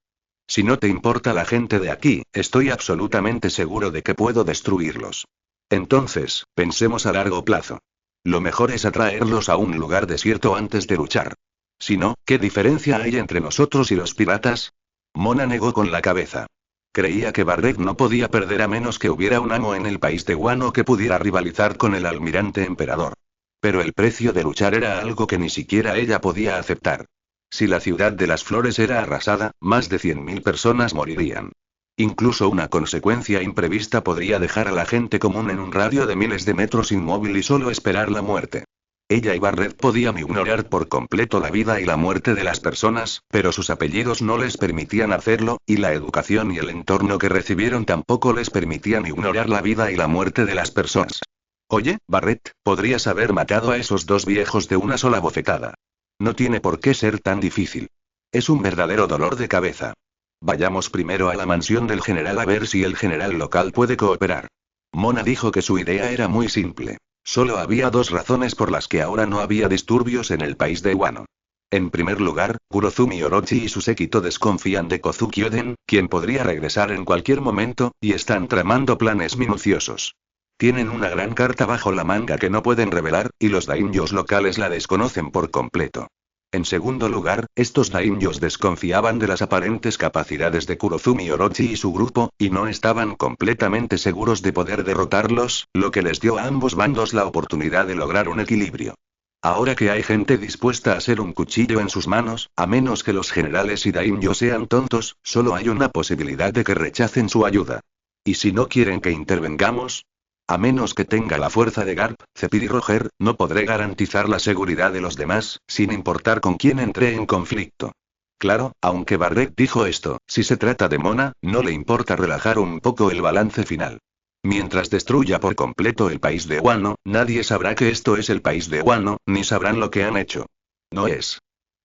Si no te importa la gente de aquí, estoy absolutamente seguro de que puedo destruirlos. Entonces, pensemos a largo plazo. Lo mejor es atraerlos a un lugar desierto antes de luchar. Si no, ¿qué diferencia hay entre nosotros y los piratas? Mona negó con la cabeza. Creía que Barret no podía perder a menos que hubiera un amo en el país de Wano que pudiera rivalizar con el almirante emperador. Pero el precio de luchar era algo que ni siquiera ella podía aceptar. Si la ciudad de las flores era arrasada, más de 100.000 personas morirían. Incluso una consecuencia imprevista podría dejar a la gente común en un radio de miles de metros inmóvil y solo esperar la muerte. Ella y Barret podían ignorar por completo la vida y la muerte de las personas, pero sus apellidos no les permitían hacerlo, y la educación y el entorno que recibieron tampoco les permitían ignorar la vida y la muerte de las personas. Oye, Barret, podrías haber matado a esos dos viejos de una sola bofetada. No tiene por qué ser tan difícil. Es un verdadero dolor de cabeza. Vayamos primero a la mansión del general a ver si el general local puede cooperar. Mona dijo que su idea era muy simple. Solo había dos razones por las que ahora no había disturbios en el país de Wano. En primer lugar, Kurozumi Orochi y su séquito desconfían de Kozuki Oden, quien podría regresar en cualquier momento, y están tramando planes minuciosos. Tienen una gran carta bajo la manga que no pueden revelar, y los daimyos locales la desconocen por completo. En segundo lugar, estos daimyos desconfiaban de las aparentes capacidades de Kurozumi Orochi y su grupo, y no estaban completamente seguros de poder derrotarlos, lo que les dio a ambos bandos la oportunidad de lograr un equilibrio. Ahora que hay gente dispuesta a ser un cuchillo en sus manos, a menos que los generales y daimyos sean tontos, solo hay una posibilidad de que rechacen su ayuda. ¿Y si no quieren que intervengamos? A menos que tenga la fuerza de Garp, Zephyr y Roger, no podré garantizar la seguridad de los demás, sin importar con quién entré en conflicto. Claro, aunque Barret dijo esto, si se trata de Mona, no le importa relajar un poco el balance final. Mientras destruya por completo el país de Wano, nadie sabrá que esto es el país de Wano, ni sabrán lo que han hecho. No es.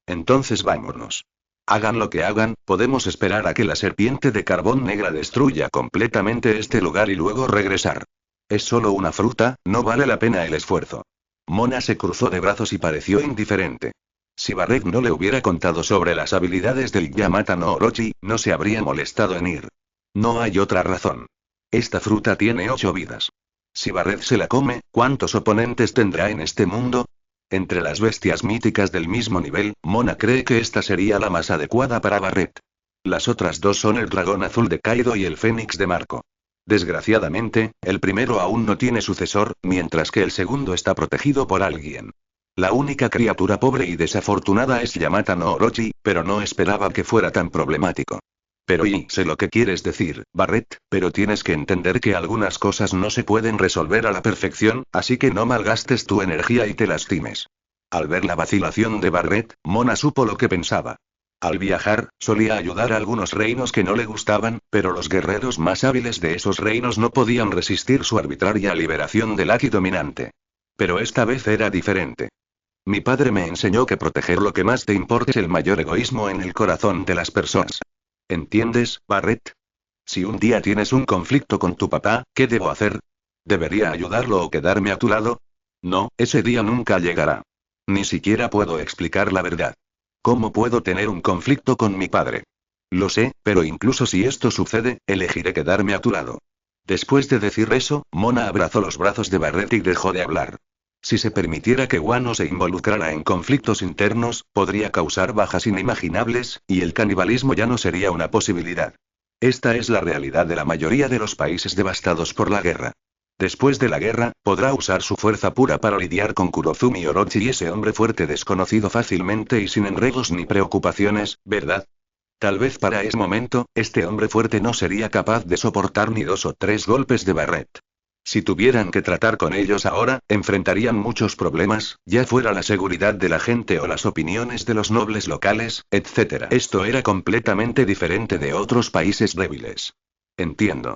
Entonces vámonos. Hagan lo que hagan, podemos esperar a que la serpiente de carbón negra destruya completamente este lugar y luego regresar. Es solo una fruta, no vale la pena el esfuerzo. Mona se cruzó de brazos y pareció indiferente. Si Barret no le hubiera contado sobre las habilidades del Yamata no Orochi, no se habría molestado en ir. No hay otra razón. Esta fruta tiene 8 vidas. Si Barret se la come, ¿cuántos oponentes tendrá en este mundo? Entre las bestias míticas del mismo nivel, Mona cree que esta sería la más adecuada para Barret. Las otras dos son el dragón azul de Kaido y el fénix de Marco. Desgraciadamente, el primero aún no tiene sucesor, mientras que el segundo está protegido por alguien. La única criatura pobre y desafortunada es Yamata no Orochi, pero no esperaba que fuera tan problemático. Pero y sé lo que quieres decir, Barret, pero tienes que entender que algunas cosas no se pueden resolver a la perfección, así que no malgastes tu energía y te lastimes. Al ver la vacilación de Barret, Mona supo lo que pensaba. Al viajar, solía ayudar a algunos reinos que no le gustaban, pero los guerreros más hábiles de esos reinos no podían resistir su arbitraria liberación del Aki dominante. Pero esta vez era diferente. Mi padre me enseñó que proteger lo que más te importa es el mayor egoísmo en el corazón de las personas. ¿Entiendes, Barret? Si un día tienes un conflicto con tu papá, ¿qué debo hacer? ¿Debería ayudarlo o quedarme a tu lado? No, ese día nunca llegará. Ni siquiera puedo explicar la verdad. ¿Cómo puedo tener un conflicto con mi padre? Lo sé, pero incluso si esto sucede, elegiré quedarme a tu lado. Después de decir eso, Mona abrazó los brazos de Barret y dejó de hablar. Si se permitiera que Wano se involucrara en conflictos internos, podría causar bajas inimaginables, y el canibalismo ya no sería una posibilidad. Esta es la realidad de la mayoría de los países devastados por la guerra. Después de la guerra, podrá usar su fuerza pura para lidiar con Kurozumi Orochi y ese hombre fuerte desconocido fácilmente y sin enredos ni preocupaciones, ¿verdad? Tal vez para ese momento, este hombre fuerte no sería capaz de soportar ni 2 o 3 golpes de Barret. Si tuvieran que tratar con ellos ahora, enfrentarían muchos problemas, ya fuera la seguridad de la gente o las opiniones de los nobles locales, etc. Esto era completamente diferente de otros países débiles. Entiendo.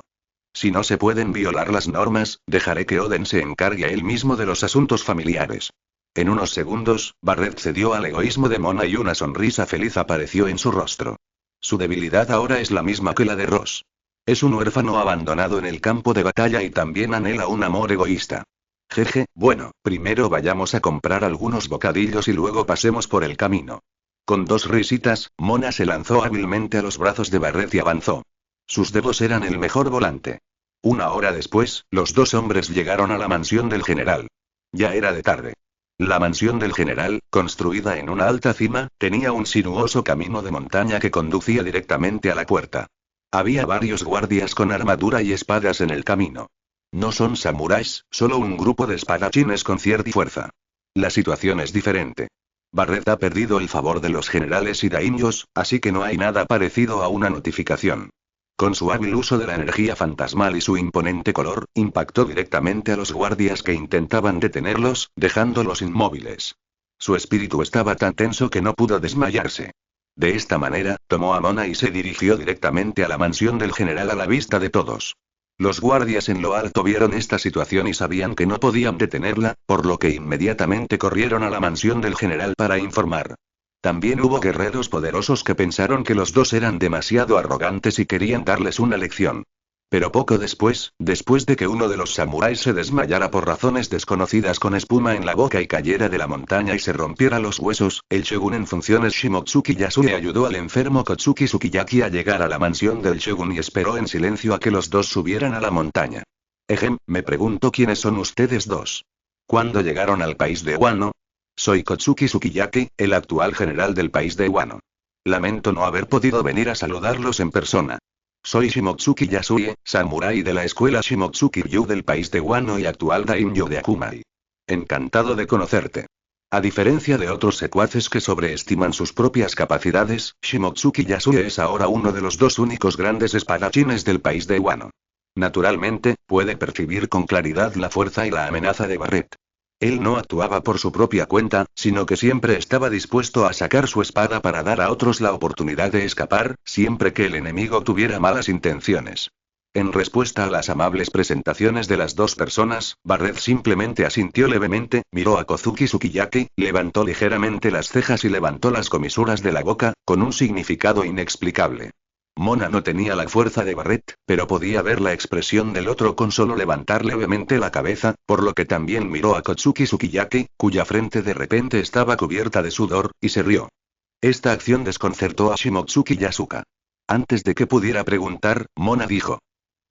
Si no se pueden violar las normas, dejaré que Oden se encargue él mismo de los asuntos familiares. En unos segundos, Barret cedió al egoísmo de Mona y una sonrisa feliz apareció en su rostro. Su debilidad ahora es la misma que la de Ross. Es un huérfano abandonado en el campo de batalla y también anhela un amor egoísta. Jeje, bueno, primero vayamos a comprar algunos bocadillos y luego pasemos por el camino. Con 2 risitas, Mona se lanzó hábilmente a los brazos de Barret y avanzó. Sus dedos eran el mejor volante. 1 hora después, los 2 hombres llegaron a la mansión del general. Ya era de tarde. La mansión del general, construida en una alta cima, tenía un sinuoso camino de montaña que conducía directamente a la puerta. Había varios guardias con armadura y espadas en el camino. No son samuráis, solo un grupo de espadachines con cierta fuerza. La situación es diferente. Barret ha perdido el favor de los generales y daimyos, así que no hay nada parecido a una notificación. Con su hábil uso de la energía fantasmal y su imponente color, impactó directamente a los guardias que intentaban detenerlos, dejándolos inmóviles. Su espíritu estaba tan tenso que no pudo desmayarse. De esta manera, tomó a Mona y se dirigió directamente a la mansión del general a la vista de todos. Los guardias en lo alto vieron esta situación y sabían que no podían detenerla, por lo que inmediatamente corrieron a la mansión del general para informar. También hubo guerreros poderosos que pensaron que los 2 eran demasiado arrogantes y querían darles una lección. Pero poco después de que uno de los samuráis se desmayara por razones desconocidas con espuma en la boca y cayera de la montaña y se rompiera los huesos, el shogun en funciones Shimotsuki Yasue ayudó al enfermo Kotsuki Sukiyaki a llegar a la mansión del shogun y esperó en silencio a que los 2 subieran a la montaña. Me pregunto quiénes son ustedes 2. ¿Cuándo llegaron al país de Wano? Soy Kotsuki Sukiyaki, el actual general del país de Wano. Lamento no haber podido venir a saludarlos en persona. Soy Shimotsuki Yasue, samurái de la escuela Shimotsuki Ryu del país de Wano y actual daimyo de Akumai. Encantado de conocerte. A diferencia de otros secuaces que sobreestiman sus propias capacidades, Shimotsuki Yasue es ahora uno de los 2 únicos grandes espadachines del país de Wano. Naturalmente, puede percibir con claridad la fuerza y la amenaza de Barret. Él no actuaba por su propia cuenta, sino que siempre estaba dispuesto a sacar su espada para dar a otros la oportunidad de escapar, siempre que el enemigo tuviera malas intenciones. En respuesta a las amables presentaciones de las 2 personas, Barret simplemente asintió levemente, miró a Kozuki Sukiyaki, levantó ligeramente las cejas y levantó las comisuras de la boca, con un significado inexplicable. Mona no tenía la fuerza de Barret, pero podía ver la expresión del otro con solo levantar levemente la cabeza, por lo que también miró a Kotsuki Sukiyaki, cuya frente de repente estaba cubierta de sudor, y se rió. Esta acción desconcertó a Shimotsuki Yasuka. Antes de que pudiera preguntar, Mona dijo: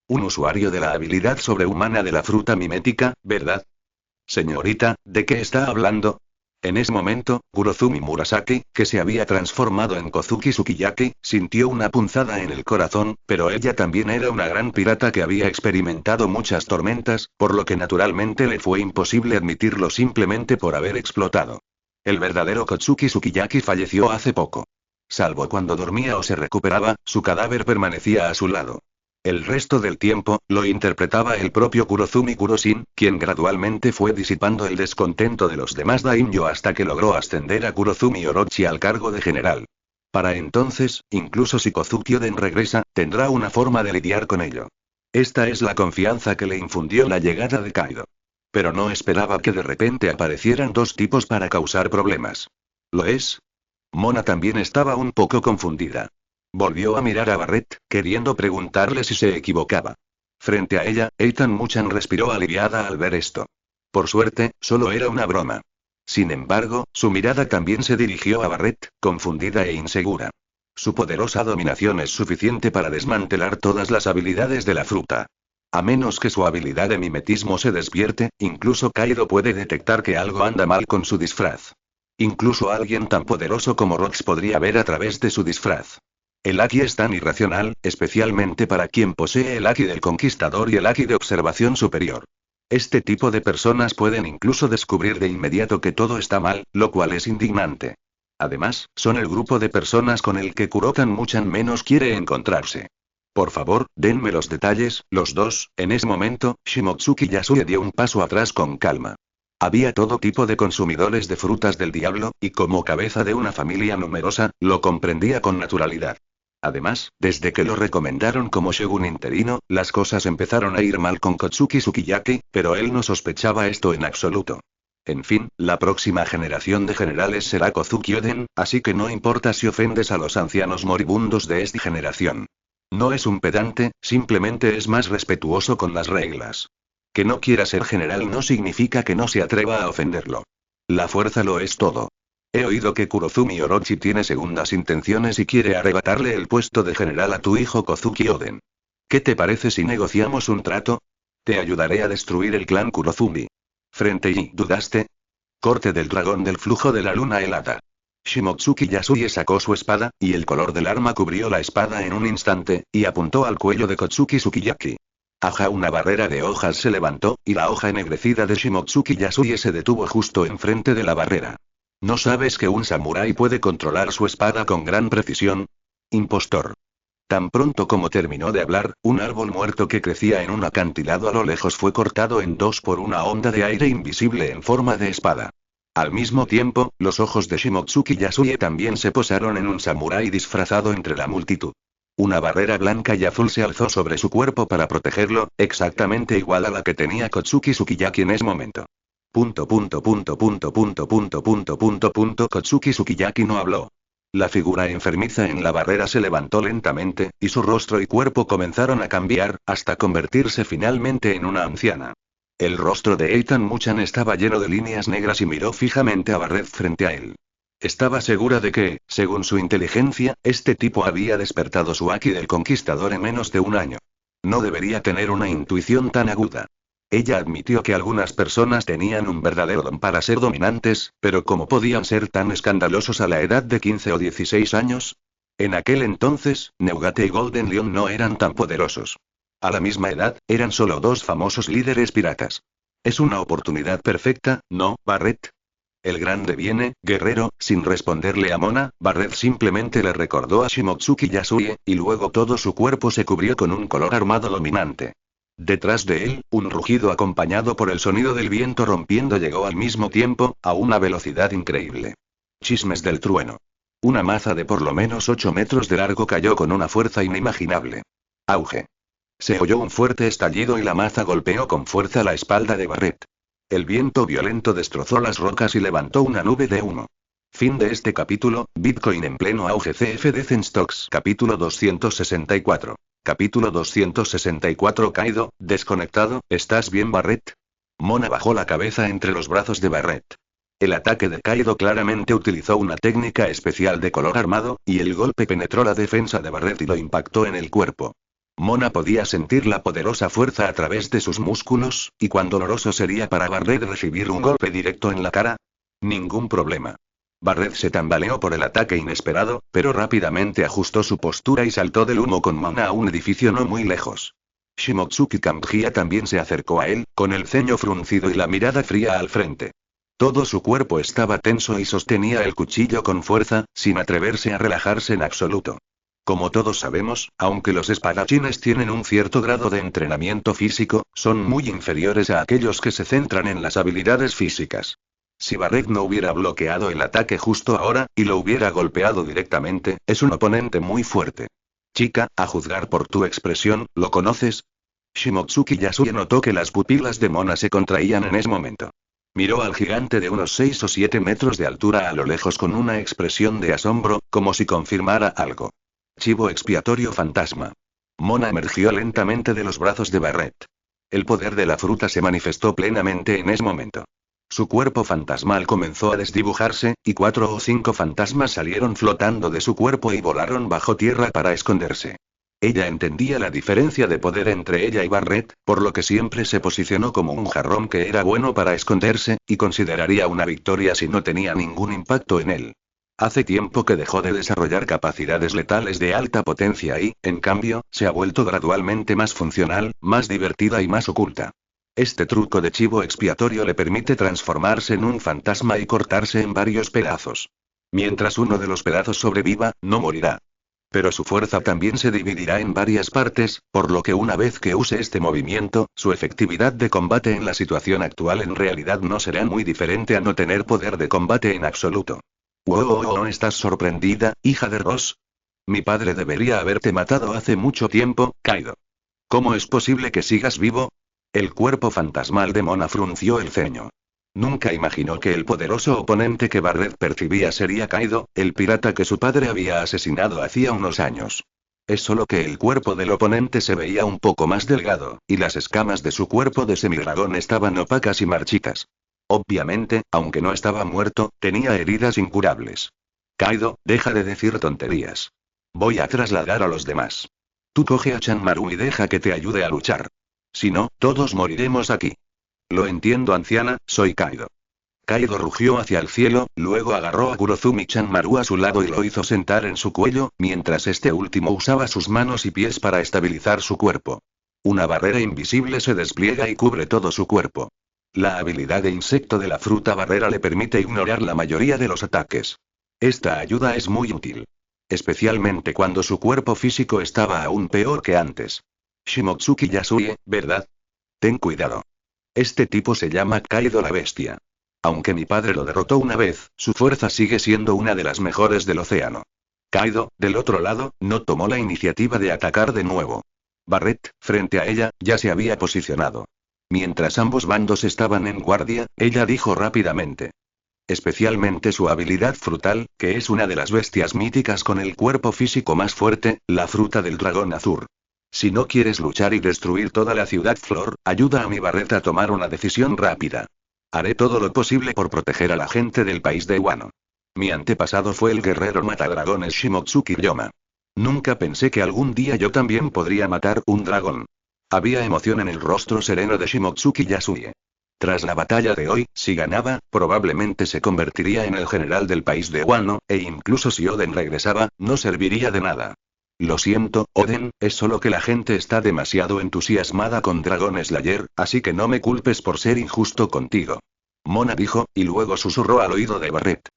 un usuario de la habilidad sobrehumana de la fruta mimética, ¿verdad? Señorita, ¿de qué está hablando? En ese momento, Kurozumi Murasaki, que se había transformado en Kozuki Sukiyaki, sintió una punzada en el corazón, pero ella también era una gran pirata que había experimentado muchas tormentas, por lo que naturalmente le fue imposible admitirlo simplemente por haber explotado. El verdadero Kotsuki Sukiyaki falleció hace poco. Salvo cuando dormía o se recuperaba, su cadáver permanecía a su lado. El resto del tiempo, lo interpretaba el propio Kurozumi Kuroshin, quien gradualmente fue disipando el descontento de los demás daimyo hasta que logró ascender a Kurozumi Orochi al cargo de general. Para entonces, incluso si Kozuki Oden regresa, tendrá una forma de lidiar con ello. Esta es la confianza que le infundió la llegada de Kaido. Pero no esperaba que de repente aparecieran dos tipos para causar problemas. ¿Lo es? Mona también estaba un poco confundida. Volvió a mirar a Barret, queriendo preguntarle si se equivocaba. Frente a ella, Eitan Muchan respiró aliviada al ver esto. Por suerte, solo era una broma. Sin embargo, su mirada también se dirigió a Barret, confundida e insegura. Su poderosa dominación es suficiente para desmantelar todas las habilidades de la fruta. A menos que su habilidad de mimetismo se despierte, incluso Kaido puede detectar que algo anda mal con su disfraz. Incluso alguien tan poderoso como Rox podría ver a través de su disfraz. El Haki es tan irracional, especialmente para quien posee el Haki del Conquistador y el Haki de observación superior. Este tipo de personas pueden incluso descubrir de inmediato que todo está mal, lo cual es indignante. Además, son el grupo de personas con el que Kurokan Muchan menos quiere encontrarse. Por favor, denme los detalles, los dos. En ese momento, Shimotsuki Yasuie dio un paso atrás con calma. Había todo tipo de consumidores de frutas del diablo, y como cabeza de una familia numerosa, lo comprendía con naturalidad. Además, desde que lo recomendaron como shogun interino, las cosas empezaron a ir mal con Kotsuki Sukiyaki, pero él no sospechaba esto en absoluto. En fin, la próxima generación de generales será Kozuki Oden, así que no importa si ofendes a los ancianos moribundos de esta generación. No es un pedante, simplemente es más respetuoso con las reglas. Que no quiera ser general no significa que no se atreva a ofenderlo. La fuerza lo es todo. He oído que Kurozumi Orochi tiene segundas intenciones y quiere arrebatarle el puesto de general a tu hijo Kozuki Oden. ¿Qué te parece si negociamos un trato? Te ayudaré a destruir el clan Kurozumi. Frente y, ¿dudaste? Corte del dragón del flujo de la luna helada. Shimotsuki Yasuie sacó su espada, y el color del arma cubrió la espada en un instante, y apuntó al cuello de Kotsuki Sukiyaki. Ajá, una barrera de hojas se levantó, y la hoja ennegrecida de Shimotsuki Yasuie se detuvo justo enfrente de la barrera. ¿No sabes que un samurái puede controlar su espada con gran precisión? Impostor. Tan pronto como terminó de hablar, un árbol muerto que crecía en un acantilado a lo lejos fue cortado en dos por una onda de aire invisible en forma de espada. Al mismo tiempo, los ojos de Shimotsuki Yasuie también se posaron en un samurái disfrazado entre la multitud. Una barrera blanca y azul se alzó sobre su cuerpo para protegerlo, exactamente igual a la que tenía Kotsuki Sukiyaki en ese momento. Kotsuki Sukiyaki no habló. La figura enfermiza en la barrera se levantó lentamente, y su rostro y cuerpo comenzaron a cambiar, hasta convertirse finalmente en una anciana. El rostro de Eitan Muchan estaba lleno de líneas negras y miró fijamente a Barret frente a él. Estaba segura de que, según su inteligencia, este tipo había despertado su Haki del Conquistador en menos de un año. No debería tener una intuición tan aguda. Ella admitió que algunas personas tenían un verdadero don para ser dominantes, pero ¿cómo podían ser tan escandalosos a la edad de 15 o 16 años? En aquel entonces, Neugate y Golden Lion no eran tan poderosos. A la misma edad, eran solo dos famosos líderes piratas. Es una oportunidad perfecta, ¿no, Barret? El grande viene, guerrero. Sin responderle a Mona, Barret simplemente le recordó a Shimotsuki Yasuie, y luego todo su cuerpo se cubrió con un color armado dominante. Detrás de él, un rugido acompañado por el sonido del viento rompiendo llegó al mismo tiempo, a una velocidad increíble. Chismes del trueno. Una maza de por lo menos 8 metros de largo cayó con una fuerza inimaginable. Auge. Se oyó un fuerte estallido y la maza golpeó con fuerza la espalda de Barret. El viento violento destrozó las rocas y levantó una nube de humo. Fin de este capítulo. Bitcoin en pleno auge. CFD Zenstocks. Capítulo 264. Capítulo 264. Kaido, desconectado. ¿Estás bien, Barret? Mona bajó la cabeza entre los brazos de Barret. El ataque de Kaido claramente utilizó una técnica especial de color armado, y el golpe penetró la defensa de Barret y lo impactó en el cuerpo. Mona podía sentir la poderosa fuerza a través de sus músculos, y cuán doloroso sería para Barret recibir un golpe directo en la cara. Ningún problema. Barret se tambaleó por el ataque inesperado, pero rápidamente ajustó su postura y saltó del humo con Mona a un edificio no muy lejos. Shimotsuki Kanjia también se acercó a él, con el ceño fruncido y la mirada fría al frente. Todo su cuerpo estaba tenso y sostenía el cuchillo con fuerza, sin atreverse a relajarse en absoluto. Como todos sabemos, aunque los espadachines tienen un cierto grado de entrenamiento físico, son muy inferiores a aquellos que se centran en las habilidades físicas. Si Barret no hubiera bloqueado el ataque justo ahora, y lo hubiera golpeado directamente, es un oponente muy fuerte. Chica, a juzgar por tu expresión, ¿lo conoces? Shimotsuki Yasuye notó que las pupilas de Mona se contraían en ese momento. Miró al gigante de unos 6 o 7 metros de altura a lo lejos con una expresión de asombro, como si confirmara algo. Chivo expiatorio fantasma. Mona emergió lentamente de los brazos de Barret. El poder de la fruta se manifestó plenamente en ese momento. Su cuerpo fantasmal comenzó a desdibujarse, y 4 o 5 fantasmas salieron flotando de su cuerpo y volaron bajo tierra para esconderse. Ella entendía la diferencia de poder entre ella y Barret, por lo que siempre se posicionó como un jarrón que era bueno para esconderse, y consideraría una victoria si no tenía ningún impacto en él. Hace tiempo que dejó de desarrollar capacidades letales de alta potencia y, en cambio, se ha vuelto gradualmente más funcional, más divertida y más oculta. Este truco de chivo expiatorio le permite transformarse en un fantasma y cortarse en varios pedazos. Mientras uno de los pedazos sobreviva, no morirá. Pero su fuerza también se dividirá en varias partes, por lo que una vez que use este movimiento, su efectividad de combate en la situación actual en realidad no será muy diferente a no tener poder de combate en absoluto. Wow, ¿no estás sorprendida, hija de Ross? Mi padre debería haberte matado hace mucho tiempo, Kaido. ¿Cómo es posible que sigas vivo? El cuerpo fantasmal de Mona frunció el ceño. Nunca imaginó que el poderoso oponente que Barret percibía sería Kaido, el pirata que su padre había asesinado hacía unos años. Es solo que el cuerpo del oponente se veía un poco más delgado, y las escamas de su cuerpo de semidragón estaban opacas y marchitas. Obviamente, aunque no estaba muerto, tenía heridas incurables. Kaido, deja de decir tonterías. Voy a trasladar a los demás. Tú coge a Chanmaru y deja que te ayude a luchar. Si no, todos moriremos aquí. Lo entiendo, anciana, soy Kaido. Kaido rugió hacia el cielo, luego agarró a Kurozumi Chanmaru a su lado y lo hizo sentar en su cuello, mientras este último usaba sus manos y pies para estabilizar su cuerpo. Una barrera invisible se despliega y cubre todo su cuerpo. La habilidad de insecto de la fruta barrera le permite ignorar la mayoría de los ataques. Esta ayuda es muy útil. Especialmente cuando su cuerpo físico estaba aún peor que antes. Shimotsuki Yasuye, ¿verdad? Ten cuidado. Este tipo se llama Kaido la Bestia. Aunque mi padre lo derrotó una vez, su fuerza sigue siendo una de las mejores del océano. Kaido, del otro lado, no tomó la iniciativa de atacar de nuevo. Barret, frente a ella, ya se había posicionado. Mientras ambos bandos estaban en guardia, ella dijo rápidamente. Especialmente su habilidad frutal, que es una de las bestias míticas con el cuerpo físico más fuerte, la fruta del dragón azul. Si no quieres luchar y destruir toda la ciudad Flor, ayuda a mi Barret a tomar una decisión rápida. Haré todo lo posible por proteger a la gente del país de Wano. Mi antepasado fue el guerrero matadragones Shimotsuki Ryoma. Nunca pensé que algún día yo también podría matar un dragón. Había emoción en el rostro sereno de Shimotsuki Yasuye. Tras la batalla de hoy, si ganaba, probablemente se convertiría en el general del país de Wano, e incluso si Oden regresaba, no serviría de nada. Lo siento, Oden, es solo que la gente está demasiado entusiasmada con Dragon Slayer, así que no me culpes por ser injusto contigo. Mona dijo, y luego susurró al oído de Barret.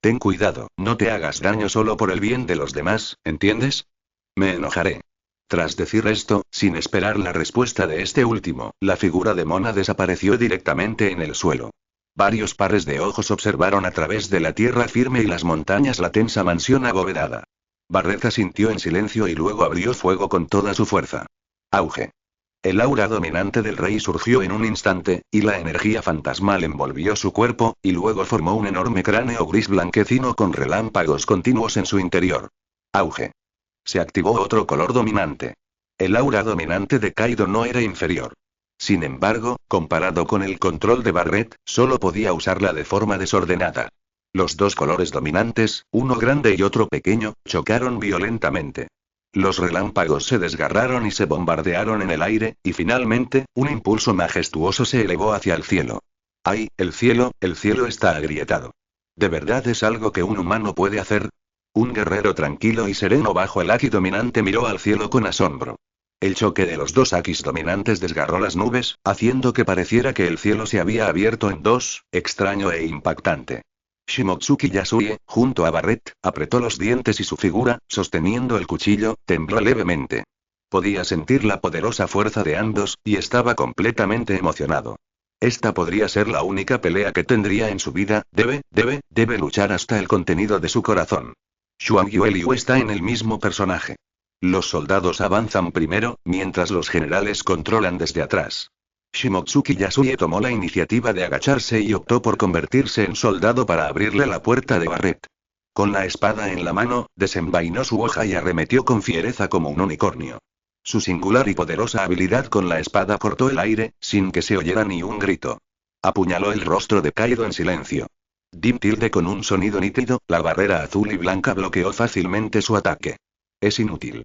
Ten cuidado, no te hagas daño solo por el bien de los demás, ¿entiendes? Me enojaré. Tras decir esto, sin esperar la respuesta de este último, la figura de Mona desapareció directamente en el suelo. Varios pares de ojos observaron a través de la tierra firme y las montañas la tensa mansión abovedada. Barret asintió en silencio y luego abrió fuego con toda su fuerza. Auge. El aura dominante del rey surgió en un instante, y la energía fantasmal envolvió su cuerpo, y luego formó un enorme cráneo gris blanquecino con relámpagos continuos en su interior. Auge. Se activó otro color dominante. El aura dominante de Kaido no era inferior. Sin embargo, comparado con el control de Barret, solo podía usarla de forma desordenada. Los dos colores dominantes, uno grande y otro pequeño, chocaron violentamente. Los relámpagos se desgarraron y se bombardearon en el aire, y finalmente, un impulso majestuoso se elevó hacia el cielo. ¡Ay, el cielo está agrietado! ¿De verdad es algo que un humano puede hacer? Un guerrero tranquilo y sereno bajo el haki dominante miró al cielo con asombro. El choque de los dos Akis dominantes desgarró las nubes, haciendo que pareciera que el cielo se había abierto en dos, extraño e impactante. Shimotsuki Yasuie, junto a Barret, apretó los dientes y su figura, sosteniendo el cuchillo, tembló levemente. Podía sentir la poderosa fuerza de ambos, y estaba completamente emocionado. Esta podría ser la única pelea que tendría en su vida, debe luchar hasta el contenido de su corazón. Xuan Yueliu está en el mismo personaje. Los soldados avanzan primero, mientras los generales controlan desde atrás. Shimotsuki Yasuie tomó la iniciativa de agacharse y optó por convertirse en soldado para abrirle la puerta de Barret. Con la espada en la mano, desenvainó su hoja y arremetió con fiereza como un unicornio. Su singular y poderosa habilidad con la espada cortó el aire, sin que se oyera ni un grito. Apuñaló el rostro de Kaido en silencio. Dim tilde con un sonido nítido, la barrera azul y blanca bloqueó fácilmente su ataque. Es inútil.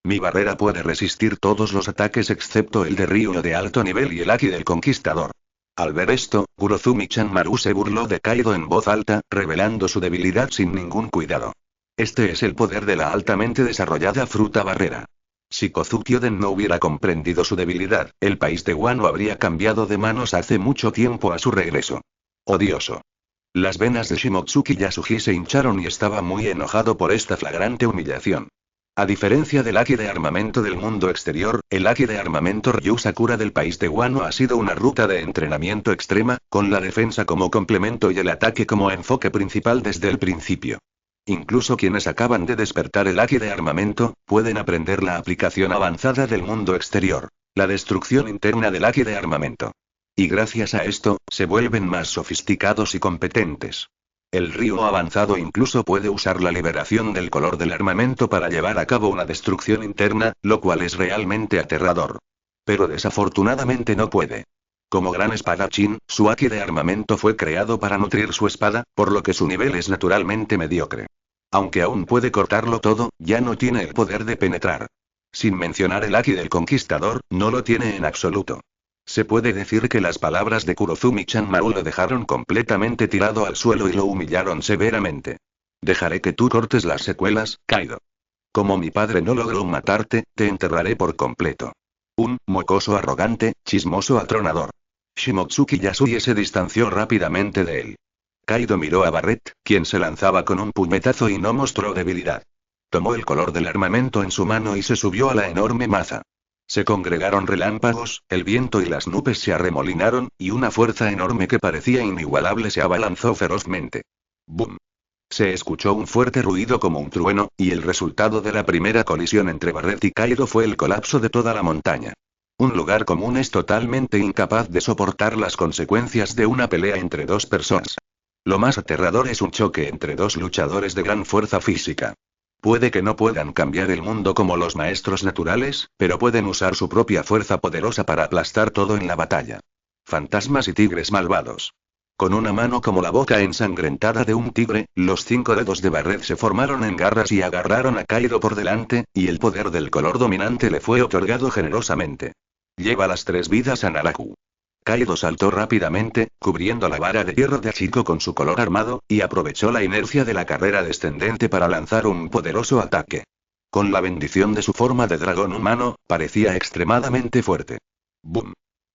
Mi barrera puede resistir todos los ataques excepto el de Ryu de alto nivel y el Haki del Conquistador. Al ver esto, Kurozumi-chan se burló de Kaido en voz alta, revelando su debilidad sin ningún cuidado. Este es el poder de la altamente desarrollada fruta barrera. Si Kozuki Oden no hubiera comprendido su debilidad, el país de Wano habría cambiado de manos hace mucho tiempo a su regreso. Odioso. Las venas de Shimotsuki Yasuji se hincharon y estaba muy enojado por esta flagrante humillación. A diferencia del Haki de armamento del mundo exterior, el Haki de armamento Ryu Sakura del país de Wano ha sido una ruta de entrenamiento extrema, con la defensa como complemento y el ataque como enfoque principal desde el principio. Incluso quienes acaban de despertar el Haki de armamento, pueden aprender la aplicación avanzada del mundo exterior, la destrucción interna del Haki de armamento. Y gracias a esto, se vuelven más sofisticados y competentes. El Ryu avanzado incluso puede usar la liberación del color del armamento para llevar a cabo una destrucción interna, lo cual es realmente aterrador. Pero desafortunadamente no puede. Como gran espadachín, su Haki de armamento fue creado para nutrir su espada, por lo que su nivel es naturalmente mediocre. Aunque aún puede cortarlo todo, ya no tiene el poder de penetrar. Sin mencionar el Haki del Conquistador, no lo tiene en absoluto. Se puede decir que las palabras de Kurozumi-chan lo dejaron completamente tirado al suelo y lo humillaron severamente. Dejaré que tú cortes las secuelas, Kaido. Como mi padre no logró matarte, te enterraré por completo. Un mocoso arrogante, chismoso atronador. Shimotsuki Yasuie se distanció rápidamente de él. Kaido miró a Barret, quien se lanzaba con un puñetazo y no mostró debilidad. Tomó el color del armamento en su mano y se subió a la enorme maza. Se congregaron relámpagos, el viento y las nubes se arremolinaron, y una fuerza enorme que parecía inigualable se abalanzó ferozmente. ¡Bum! Se escuchó un fuerte ruido como un trueno, y el resultado de la primera colisión entre Barret y Kaido fue el colapso de toda la montaña. Un lugar común es totalmente incapaz de soportar las consecuencias de una pelea entre dos personas. Lo más aterrador es un choque entre dos luchadores de gran fuerza física. Puede que no puedan cambiar el mundo como los maestros naturales, pero pueden usar su propia fuerza poderosa para aplastar todo en la batalla. Fantasmas y tigres malvados. Con una mano como la boca ensangrentada de un tigre, los 5 dedos de Barret se formaron en garras y agarraron a Kaido por delante, y el poder del color dominante le fue otorgado generosamente. Lleva las 3 vidas a Naraku. Kaido saltó rápidamente, cubriendo la vara de hierro de Hachiko con su color armado, y aprovechó la inercia de la carrera descendente para lanzar un poderoso ataque. Con la bendición de su forma de dragón humano, parecía extremadamente fuerte. ¡Bum!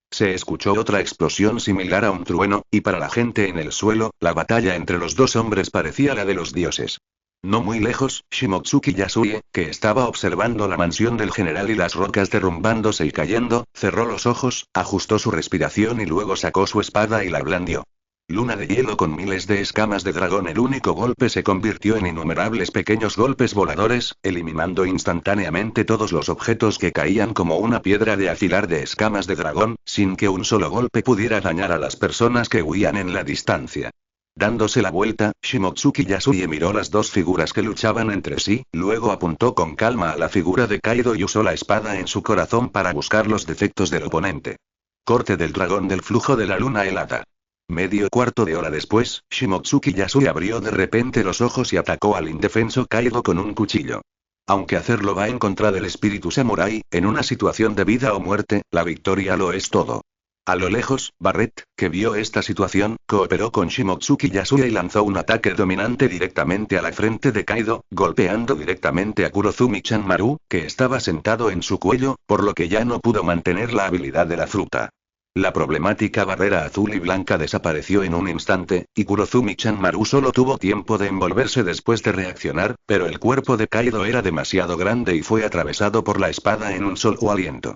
Se escuchó otra explosión similar a un trueno, y para la gente en el suelo, la batalla entre los dos hombres parecía la de los dioses. No muy lejos, Shimotsuki Yasuie, que estaba observando la mansión del general y las rocas derrumbándose y cayendo, cerró los ojos, ajustó su respiración y luego sacó su espada y la blandió. Luna de hielo con miles de escamas de dragón. El único golpe se convirtió en innumerables pequeños golpes voladores, eliminando instantáneamente todos los objetos que caían como una piedra de afilar de escamas de dragón, sin que un solo golpe pudiera dañar a las personas que huían en la distancia. Dándose la vuelta, Shimotsuki Yasuie miró las dos figuras que luchaban entre sí, luego apuntó con calma a la figura de Kaido y usó la espada en su corazón para buscar los defectos del oponente. Corte del dragón del flujo de la luna helada. Medio cuarto de hora después, Shimotsuki Yasuie abrió de repente los ojos y atacó al indefenso Kaido con un cuchillo. Aunque hacerlo va en contra del espíritu samurái, en una situación de vida o muerte, la victoria lo es todo. A lo lejos, Barret, que vio esta situación, cooperó con Shimotsuki Yasuye y lanzó un ataque dominante directamente a la frente de Kaido, golpeando directamente a Kurozumi Chanmaru, que estaba sentado en su cuello, por lo que ya no pudo mantener la habilidad de la fruta. La problemática barrera azul y blanca desapareció en un instante, y Kurozumi Chanmaru solo tuvo tiempo de envolverse después de reaccionar, pero el cuerpo de Kaido era demasiado grande y fue atravesado por la espada en un solo aliento.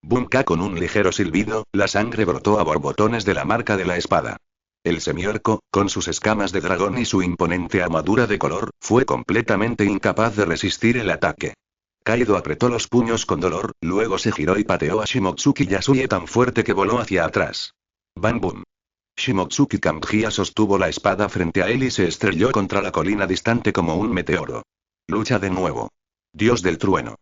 Bunka con un ligero silbido, la sangre brotó a borbotones de la marca de la espada. El semiorco, con sus escamas de dragón y su imponente armadura de color, fue completamente incapaz de resistir el ataque. Kaido apretó los puños con dolor, luego se giró y pateó a Shimotsuki Yasuye tan fuerte que voló hacia atrás. ¡Bam bum! Shimotsuki Kanjia sostuvo la espada frente a él y se estrelló contra la colina distante como un meteoro. Lucha de nuevo. Dios del trueno.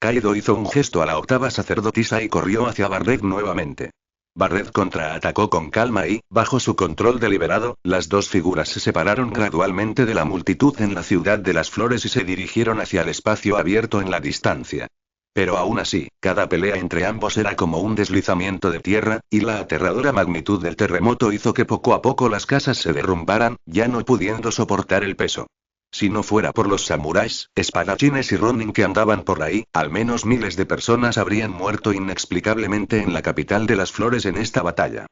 Kaido hizo un gesto a la octava sacerdotisa y corrió hacia Barret nuevamente. Barret contraatacó con calma y, bajo su control deliberado, las dos figuras se separaron gradualmente de la multitud en la ciudad de las flores y se dirigieron hacia el espacio abierto en la distancia. Pero aún así, cada pelea entre ambos era como un deslizamiento de tierra, y la aterradora magnitud del terremoto hizo que poco a poco las casas se derrumbaran, ya no pudiendo soportar el peso. Si no fuera por los samuráis, espadachines y ronin que andaban por ahí, al menos miles de personas habrían muerto inexplicablemente en la capital de las flores en esta batalla.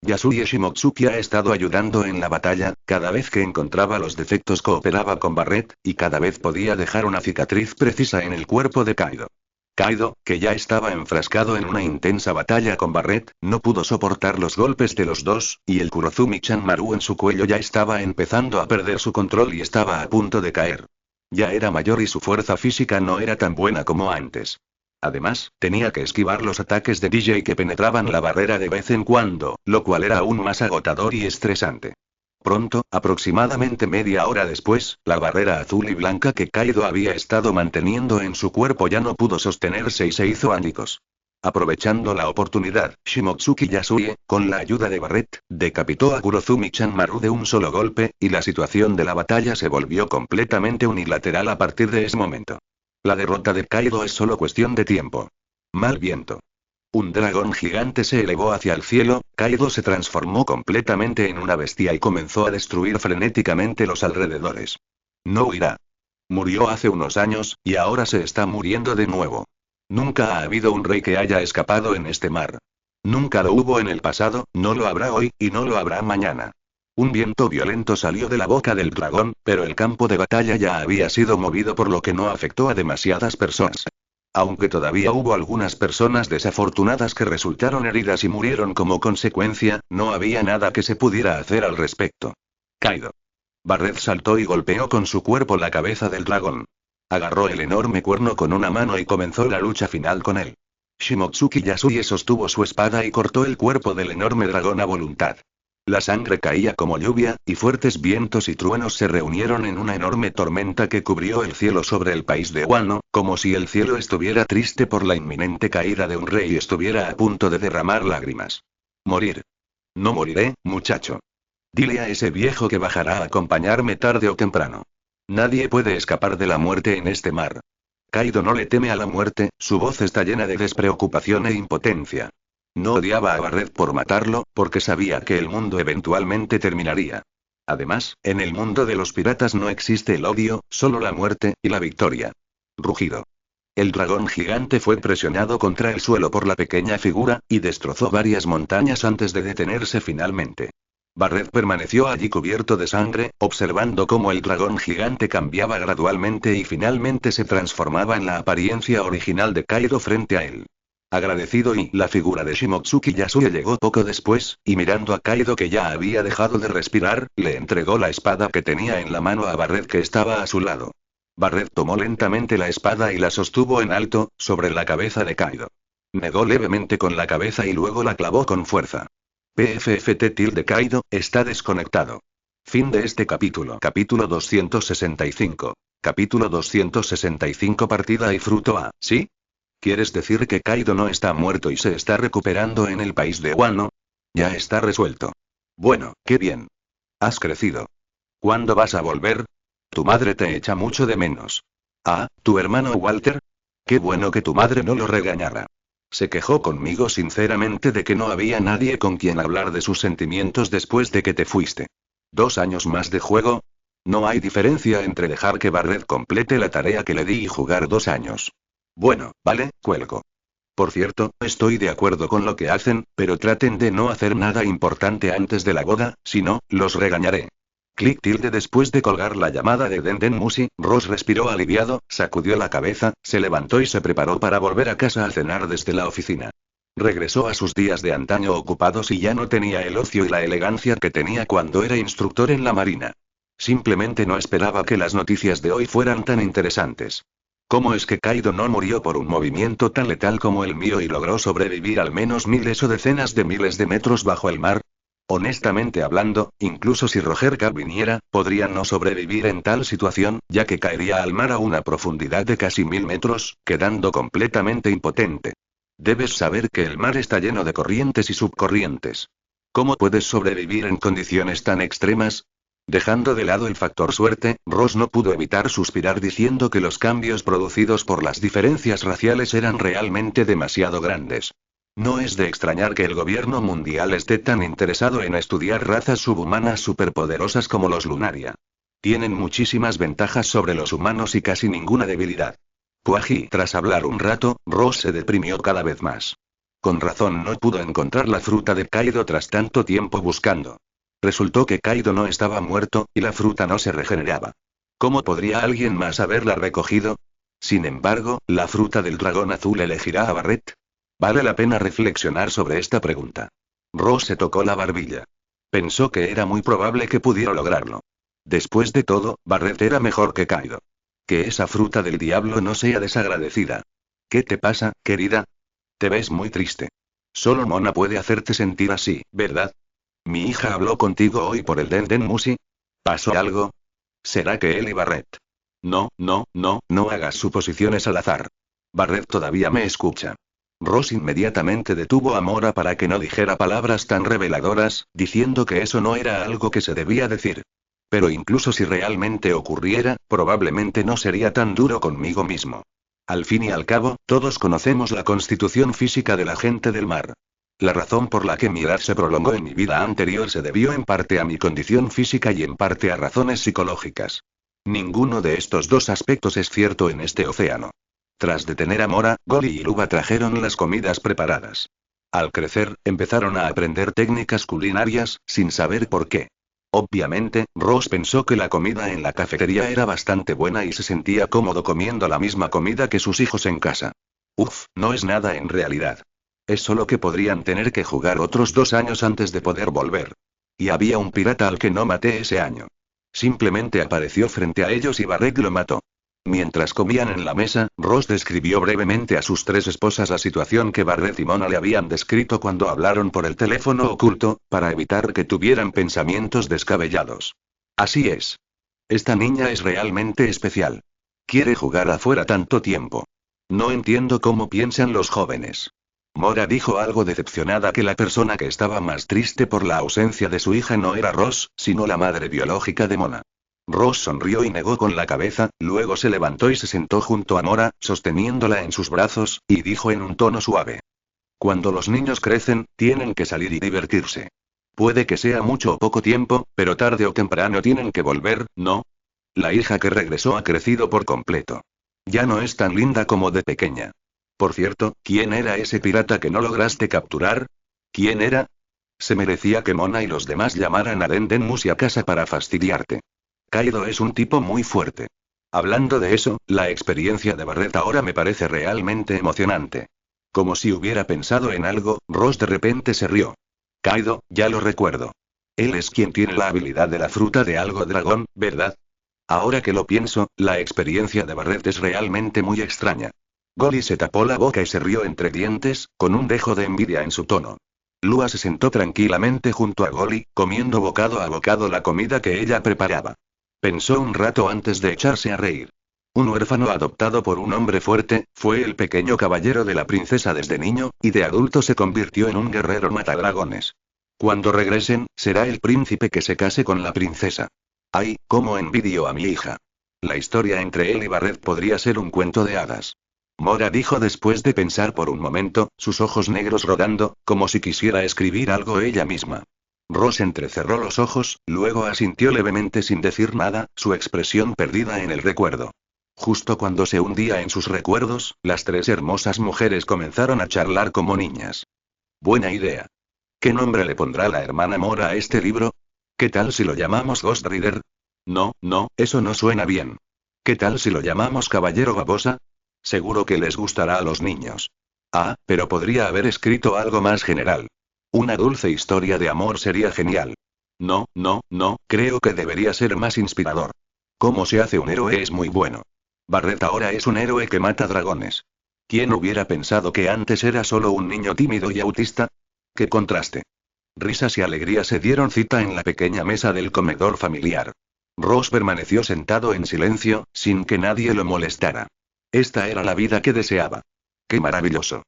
Yasuye Shimotsuki ha estado ayudando en la batalla, cada vez que encontraba los defectos cooperaba con Barret, y cada vez podía dejar una cicatriz precisa en el cuerpo de Kaido. Kaido, que ya estaba enfrascado en una intensa batalla con Barret, no pudo soportar los golpes de los dos, y el Kurozumi Chanmaru en su cuello ya estaba empezando a perder su control y estaba a punto de caer. Ya era mayor y su fuerza física no era tan buena como antes. Además, tenía que esquivar los ataques de DJ que penetraban la barrera de vez en cuando, lo cual era aún más agotador y estresante. Pronto, aproximadamente media hora después, la barrera azul y blanca que Kaido había estado manteniendo en su cuerpo ya no pudo sostenerse y se hizo añicos. Aprovechando la oportunidad, Shimotsuki Yasuye, con la ayuda de Barret, decapitó a Kurozumi Chanmaru de un solo golpe, y la situación de la batalla se volvió completamente unilateral a partir de ese momento. La derrota de Kaido es solo cuestión de tiempo. Mal viento. Un dragón gigante se elevó hacia el cielo, Kaido se transformó completamente en una bestia y comenzó a destruir frenéticamente los alrededores. No huirá. Murió hace unos años, y ahora se está muriendo de nuevo. Nunca ha habido un rey que haya escapado en este mar. Nunca lo hubo en el pasado, no lo habrá hoy, y no lo habrá mañana. Un viento violento salió de la boca del dragón, pero el campo de batalla ya había sido movido por lo que no afectó a demasiadas personas. Aunque todavía hubo algunas personas desafortunadas que resultaron heridas y murieron como consecuencia, no había nada que se pudiera hacer al respecto. Kaido. Barret saltó y golpeó con su cuerpo la cabeza del dragón. Agarró el enorme cuerno con una mano y comenzó la lucha final con él. Shimotsuki Yasuye sostuvo su espada y cortó el cuerpo del enorme dragón a voluntad. La sangre caía como lluvia, y fuertes vientos y truenos se reunieron en una enorme tormenta que cubrió el cielo sobre el país de Wano, como si el cielo estuviera triste por la inminente caída de un rey y estuviera a punto de derramar lágrimas. Morir. No moriré, muchacho. Dile a ese viejo que bajará a acompañarme tarde o temprano. Nadie puede escapar de la muerte en este mar. Kaido no le teme a la muerte, su voz está llena de despreocupación e impotencia. No odiaba a Barret por matarlo, porque sabía que el mundo eventualmente terminaría. Además, en el mundo de los piratas no existe el odio, solo la muerte y la victoria. Rugido. El dragón gigante fue presionado contra el suelo por la pequeña figura, y destrozó varias montañas antes de detenerse finalmente. Barret permaneció allí cubierto de sangre, observando cómo el dragón gigante cambiaba gradualmente y finalmente se transformaba en la apariencia original de Kaido frente a él. Agradecido y la figura de Shimotsuki Yasuye llegó poco después, y mirando a Kaido que ya había dejado de respirar, le entregó la espada que tenía en la mano a Barret que estaba a su lado. Barret tomó lentamente la espada y la sostuvo en alto, sobre la cabeza de Kaido. Negó levemente con la cabeza y luego la clavó con fuerza. PFFT Kaido, está desconectado. Fin de este capítulo. Capítulo 265. Capítulo 265 Partida y fruto A, ¿sí? ¿Quieres decir que Kaido no está muerto y se está recuperando en el país de Wano? Ya está resuelto. Bueno, qué bien. Has crecido. ¿Cuándo vas a volver? Tu madre te echa mucho de menos. Ah, ¿tu hermano Walter? Qué bueno que tu madre no lo regañara. Se quejó conmigo sinceramente de que no había nadie con quien hablar de sus sentimientos después de que te fuiste. 2 años más de juego. No hay diferencia entre dejar que Barret complete la tarea que le di y jugar 2 años. Bueno, vale, cuelgo. Por cierto, estoy de acuerdo con lo que hacen, pero traten de no hacer nada importante antes de la boda, si no, los regañaré. Click tilde después de colgar la llamada de Denden Musi, Ross respiró aliviado, sacudió la cabeza, se levantó y se preparó para volver a casa a cenar desde la oficina. Regresó a sus días de antaño ocupados y ya no tenía el ocio y la elegancia que tenía cuando era instructor en la marina. Simplemente no esperaba que las noticias de hoy fueran tan interesantes. ¿Cómo es que Kaido no murió por un movimiento tan letal como el mío y logró sobrevivir al menos miles o decenas de miles de metros bajo el mar? Honestamente hablando, incluso si Roger K viniera, podría no sobrevivir en tal situación, ya que caería al mar a una profundidad de casi 1000 metros, quedando completamente impotente. Debes saber que el mar está lleno de corrientes y subcorrientes. ¿Cómo puedes sobrevivir en condiciones tan extremas? Dejando de lado el factor suerte, Ross no pudo evitar suspirar diciendo que los cambios producidos por las diferencias raciales eran realmente demasiado grandes. No es de extrañar que el gobierno mundial esté tan interesado en estudiar razas subhumanas superpoderosas como los Lunaria. Tienen muchísimas ventajas sobre los humanos y casi ninguna debilidad. Kuaji, tras hablar un rato, Ross se deprimió cada vez más. Con razón no pudo encontrar la fruta de Kaido tras tanto tiempo buscando. Resultó que Kaido no estaba muerto, y la fruta no se regeneraba. ¿Cómo podría alguien más haberla recogido? Sin embargo, ¿la fruta del dragón azul elegirá a Barret? Vale la pena reflexionar sobre esta pregunta. Ross se tocó la barbilla. Pensó que era muy probable que pudiera lograrlo. Después de todo, Barret era mejor que Kaido. Que esa fruta del diablo no sea desagradecida. ¿Qué te pasa, querida? Te ves muy triste. Solo Mona puede hacerte sentir así, ¿verdad? Mi hija habló contigo hoy por el Denden Musi. ¿Pasó algo? ¿Será que él y Barret? No, no hagas suposiciones al azar. Barret todavía me escucha. Ross inmediatamente detuvo a Mora para que no dijera palabras tan reveladoras, diciendo que eso no era algo que se debía decir. Pero incluso si realmente ocurriera, probablemente no sería tan duro conmigo mismo. Al fin y al cabo, todos conocemos la constitución física de la gente del mar. La razón por la que mi edad se prolongó en mi vida anterior se debió en parte a mi condición física y en parte a razones psicológicas. Ninguno de estos dos aspectos es cierto en este océano. Tras detener a Mora, Goli y Luba trajeron las comidas preparadas. Al crecer, empezaron a aprender técnicas culinarias, sin saber por qué. Obviamente, Ross pensó que la comida en la cafetería era bastante buena y se sentía cómodo comiendo la misma comida que sus hijos en casa. Uf, no es nada en realidad. Es solo que podrían tener que jugar otros 2 años antes de poder volver. Y había un pirata al que no maté ese año. Simplemente apareció frente a ellos y Barret lo mató. Mientras comían en la mesa, Ross describió brevemente a sus 3 esposas la situación que Barret y Mona le habían descrito cuando hablaron por el teléfono oculto, para evitar que tuvieran pensamientos descabellados. Así es. Esta niña es realmente especial. Quiere jugar afuera tanto tiempo. No entiendo cómo piensan los jóvenes. Mora dijo algo decepcionada que la persona que estaba más triste por la ausencia de su hija no era Ross, sino la madre biológica de Mona. Ross sonrió y negó con la cabeza, luego se levantó y se sentó junto a Mora, sosteniéndola en sus brazos, y dijo en un tono suave. Cuando los niños crecen, tienen que salir y divertirse. Puede que sea mucho o poco tiempo, pero tarde o temprano tienen que volver, ¿no? La hija que regresó ha crecido por completo. Ya no es tan linda como de pequeña. Por cierto, ¿quién era ese pirata que no lograste capturar? ¿Quién era? Se merecía que Mona y los demás llamaran a Denden Musi a casa para fastidiarte. Kaido es un tipo muy fuerte. Hablando de eso, la experiencia de Barret ahora me parece realmente emocionante. Como si hubiera pensado en algo, Ross de repente se rió. Kaido, ya lo recuerdo. Él es quien tiene la habilidad de la fruta de algo dragón, ¿verdad? Ahora que lo pienso, la experiencia de Barret es realmente muy extraña. Goli se tapó la boca y se rió entre dientes, con un dejo de envidia en su tono. Lua se sentó tranquilamente junto a Goli, comiendo bocado a bocado la comida que ella preparaba. Pensó un rato antes de echarse a reír. Un huérfano adoptado por un hombre fuerte, fue el pequeño caballero de la princesa desde niño, y de adulto se convirtió en un guerrero matadragones. Cuando regresen, será el príncipe que se case con la princesa. Ay, cómo envidio a mi hija. La historia entre él y Barret podría ser un cuento de hadas. Mora dijo después de pensar por un momento, sus ojos negros rodando, como si quisiera escribir algo ella misma. Rose entrecerró los ojos, luego asintió levemente sin decir nada, su expresión perdida en el recuerdo. Justo cuando se hundía en sus recuerdos, las tres hermosas mujeres comenzaron a charlar como niñas. Buena idea. ¿Qué nombre le pondrá la hermana Mora a este libro? ¿Qué tal si lo llamamos Ghost Rider? No, no, eso no suena bien. ¿Qué tal si lo llamamos Caballero Babosa? Seguro que les gustará a los niños. Ah, pero podría haber escrito algo más general. Una dulce historia de amor sería genial. No, no, no, creo que debería ser más inspirador. Cómo se hace un héroe es muy bueno. Barret ahora es un héroe que mata dragones. ¿Quién hubiera pensado que antes era solo un niño tímido y autista? ¡Qué contraste! Risas y alegría se dieron cita en la pequeña mesa del comedor familiar. Ross permaneció sentado en silencio, sin que nadie lo molestara. Esta era la vida que deseaba. ¡Qué maravilloso!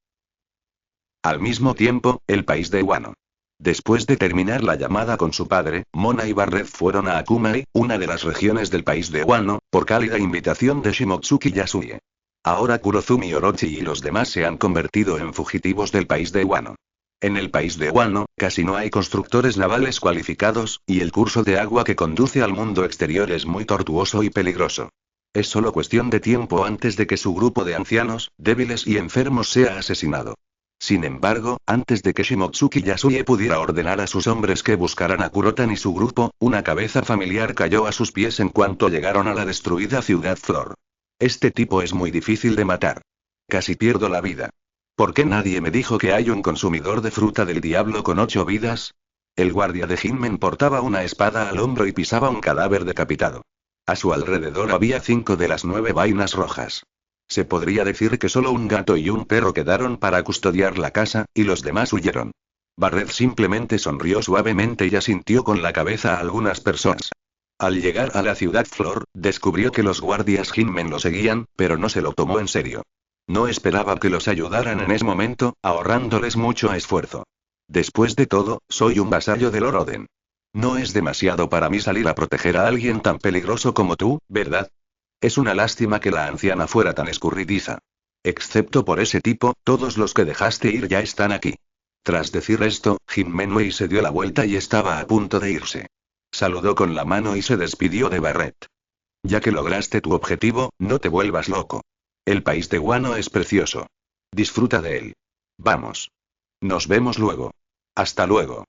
Al mismo tiempo, el país de Wano. Después de terminar la llamada con su padre, Mona y Barret fueron a Akumai, una de las regiones del país de Wano, por cálida invitación de Shimotsuki Yasuie. Ahora Kurozumi Orochi y los demás se han convertido en fugitivos del país de Wano. En el país de Wano, casi no hay constructores navales cualificados, y el curso de agua que conduce al mundo exterior es muy tortuoso y peligroso. Es solo cuestión de tiempo antes de que su grupo de ancianos, débiles y enfermos sea asesinado. Sin embargo, antes de que Shimotsuki Yasuie pudiera ordenar a sus hombres que buscaran a Kurotan y su grupo, una cabeza familiar cayó a sus pies en cuanto llegaron a la destruida ciudad Flor. Este tipo es muy difícil de matar. Casi pierdo la vida. ¿Por qué nadie me dijo que hay un consumidor de fruta del diablo con 8 vidas? El guardia de Hinmen portaba una espada al hombro y pisaba un cadáver decapitado. A su alrededor había 5 de las 9 vainas rojas. Se podría decir que solo un gato y un perro quedaron para custodiar la casa, y los demás huyeron. Barret simplemente sonrió suavemente y asintió con la cabeza a algunas personas. Al llegar a la ciudad Flor, descubrió que los guardias Hinmen lo seguían, pero no se lo tomó en serio. No esperaba que los ayudaran en ese momento, ahorrándoles mucho esfuerzo. Después de todo, soy un vasallo de Lord Oden. No es demasiado para mí salir a proteger a alguien tan peligroso como tú, ¿verdad? Es una lástima que la anciana fuera tan escurridiza. Excepto por ese tipo, todos los que dejaste ir ya están aquí. Tras decir esto, Jinmenwei se dio la vuelta y estaba a punto de irse. Saludó con la mano y se despidió de Barret. Ya que lograste tu objetivo, no te vuelvas loco. El país de Wano es precioso. Disfruta de él. Vamos. Nos vemos luego. Hasta luego.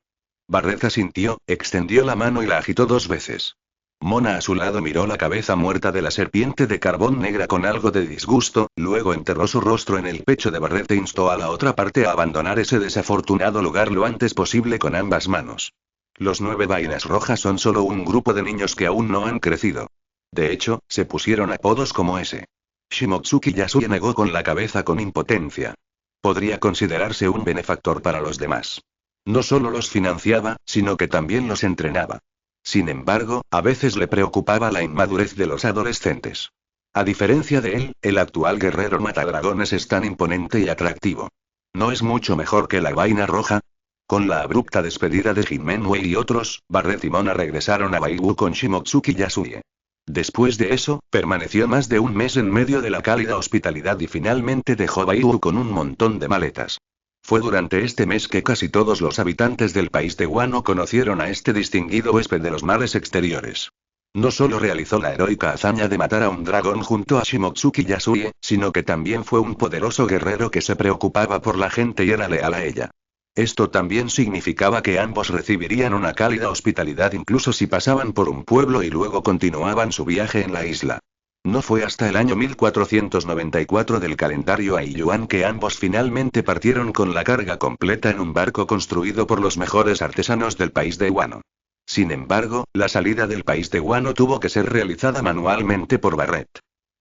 Barret asintió, extendió la mano y la agitó 2 veces. Mona a su lado miró la cabeza muerta de la serpiente de carbón negra con algo de disgusto, luego enterró su rostro en el pecho de Barret e instó a la otra parte a abandonar ese desafortunado lugar lo antes posible con ambas manos. Los 9 vainas rojas son solo un grupo de niños que aún no han crecido. De hecho, se pusieron apodos como ese. Shimotsuki Yasuie negó con la cabeza con impotencia. Podría considerarse un benefactor para los demás. No solo los financiaba, sino que también los entrenaba. Sin embargo, a veces le preocupaba la inmadurez de los adolescentes. A diferencia de él, el actual guerrero matadragones es tan imponente y atractivo. ¿No es mucho mejor que la vaina roja? Con la abrupta despedida de Jinmenwei y otros, Barret y Mona regresaron a Baiwu con Shimotsuki Yasuie. Después de eso, permaneció más de un mes en medio de la cálida hospitalidad y finalmente dejó Baiwu con un montón de maletas. Fue durante este mes que casi todos los habitantes del país de Wano conocieron a este distinguido huésped de los mares exteriores. No solo realizó la heroica hazaña de matar a un dragón junto a Shimotsuki Yasuie, sino que también fue un poderoso guerrero que se preocupaba por la gente y era leal a ella. Esto también significaba que ambos recibirían una cálida hospitalidad incluso si pasaban por un pueblo y luego continuaban su viaje en la isla. No fue hasta el año 1494 del calendario Aiyuan que ambos finalmente partieron con la carga completa en un barco construido por los mejores artesanos del país de Wano. Sin embargo, la salida del país de Wano tuvo que ser realizada manualmente por Barret.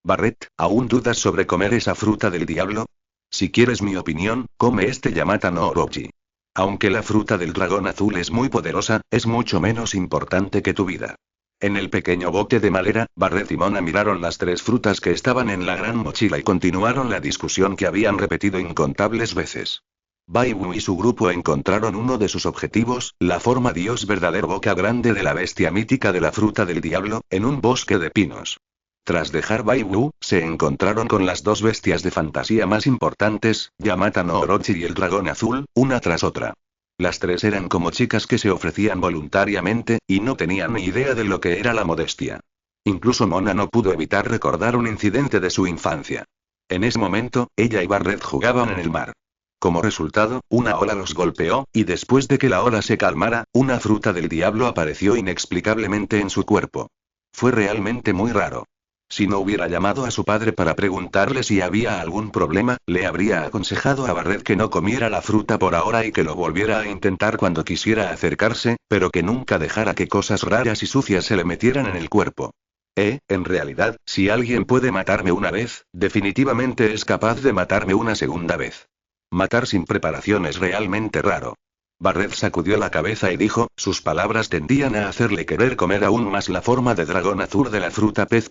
Barret, ¿aún dudas sobre comer esa fruta del diablo? Si quieres mi opinión, come este Yamata no Orochi. Aunque la fruta del dragón azul es muy poderosa, es mucho menos importante que tu vida. En el pequeño bote de madera, Barret y Mona miraron las 3 frutas que estaban en la gran mochila y continuaron la discusión que habían repetido incontables veces. Baiwu y su grupo encontraron uno de sus objetivos, la forma dios verdadero boca grande de la bestia mítica de la fruta del diablo, en un bosque de pinos. Tras dejar Baiwu, se encontraron con las dos bestias de fantasía más importantes, Yamata no Orochi y el dragón azul, una tras otra. Las tres eran como chicas que se ofrecían voluntariamente, y no tenían ni idea de lo que era la modestia. Incluso Mona no pudo evitar recordar un incidente de su infancia. En ese momento, ella y Barret jugaban en el mar. Como resultado, una ola los golpeó, y después de que la ola se calmara, una fruta del diablo apareció inexplicablemente en su cuerpo. Fue realmente muy raro. Si no hubiera llamado a su padre para preguntarle si había algún problema, le habría aconsejado a Barret que no comiera la fruta por ahora y que lo volviera a intentar cuando quisiera acercarse, pero que nunca dejara que cosas raras y sucias se le metieran en el cuerpo. En realidad, si alguien puede matarme una vez, definitivamente es capaz de matarme una segunda vez. Matar sin preparación es realmente raro. Barret sacudió la cabeza y dijo, sus palabras tendían a hacerle querer comer aún más la forma de dragón azul de la fruta pez.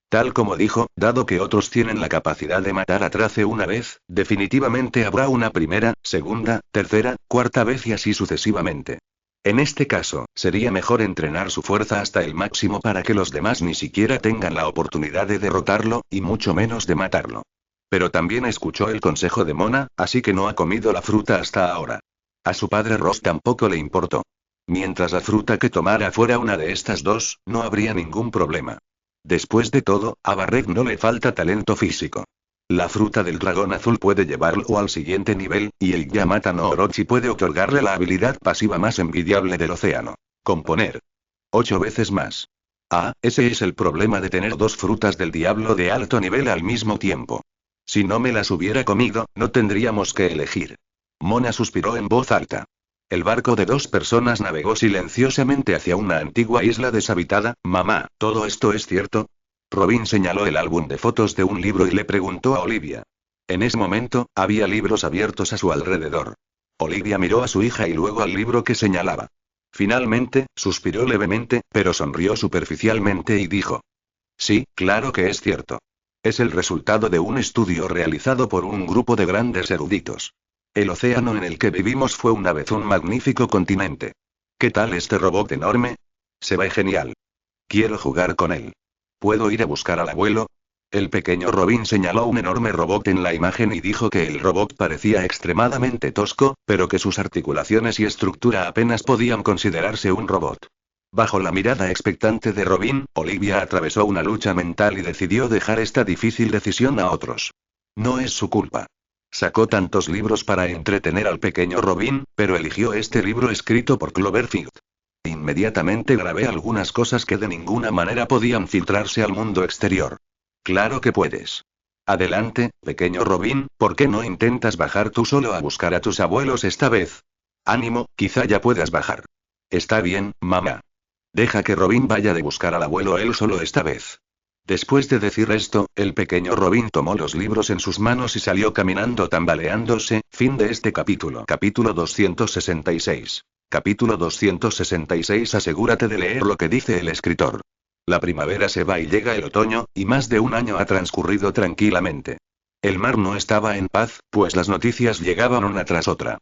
Tal como dijo, dado que otros tienen la capacidad de matar a Trace una vez, definitivamente habrá una primera, segunda, tercera, cuarta vez y así sucesivamente. En este caso, sería mejor entrenar su fuerza hasta el máximo para que los demás ni siquiera tengan la oportunidad de derrotarlo, y mucho menos de matarlo. Pero también escuchó el consejo de Mona, así que no ha comido la fruta hasta ahora. A su padre Ross tampoco le importó. Mientras la fruta que tomara fuera una de estas dos, no habría ningún problema. Después de todo, a Barret no le falta talento físico. La fruta del dragón azul puede llevarlo al siguiente nivel, y el Yamata no Orochi puede otorgarle la habilidad pasiva más envidiable del océano. Componer. 8 veces más. Ese es el problema de tener dos frutas del diablo de alto nivel al mismo tiempo. Si no me las hubiera comido, no tendríamos que elegir. Mona suspiró en voz alta. El barco de dos personas navegó silenciosamente hacia una antigua isla deshabitada. Mamá, ¿todo esto es cierto? Robin señaló el álbum de fotos de un libro y le preguntó a Olivia. En ese momento, había libros abiertos a su alrededor. Olivia miró a su hija y luego al libro que señalaba. Finalmente, suspiró levemente, pero sonrió superficialmente y dijo. Sí, claro que es cierto. Es el resultado de un estudio realizado por un grupo de grandes eruditos. El océano en el que vivimos fue una vez un magnífico continente. ¿Qué tal este robot enorme? Se ve genial. Quiero jugar con él. ¿Puedo ir a buscar al abuelo? El pequeño Robin señaló un enorme robot en la imagen y dijo que el robot parecía extremadamente tosco, pero que sus articulaciones y estructura apenas podían considerarse un robot. Bajo la mirada expectante de Robin, Olivia atravesó una lucha mental y decidió dejar esta difícil decisión a otros. No es su culpa. Sacó tantos libros para entretener al pequeño Robin, pero eligió este libro escrito por Cloverfield. Inmediatamente grabé algunas cosas que de ninguna manera podían filtrarse al mundo exterior. Claro que puedes. Adelante, pequeño Robin, ¿por qué no intentas bajar tú solo a buscar a tus abuelos esta vez? Ánimo, quizá ya puedas bajar. Está bien, mamá. Deja que Robin vaya de buscar al abuelo él solo esta vez. Después de decir esto, el pequeño Robin tomó los libros en sus manos y salió caminando tambaleándose. Fin de este capítulo. Capítulo 266. Capítulo 266. Asegúrate de leer lo que dice el escritor. La primavera se va y llega el otoño, y más de un año ha transcurrido tranquilamente. El mar no estaba en paz, pues las noticias llegaban una tras otra.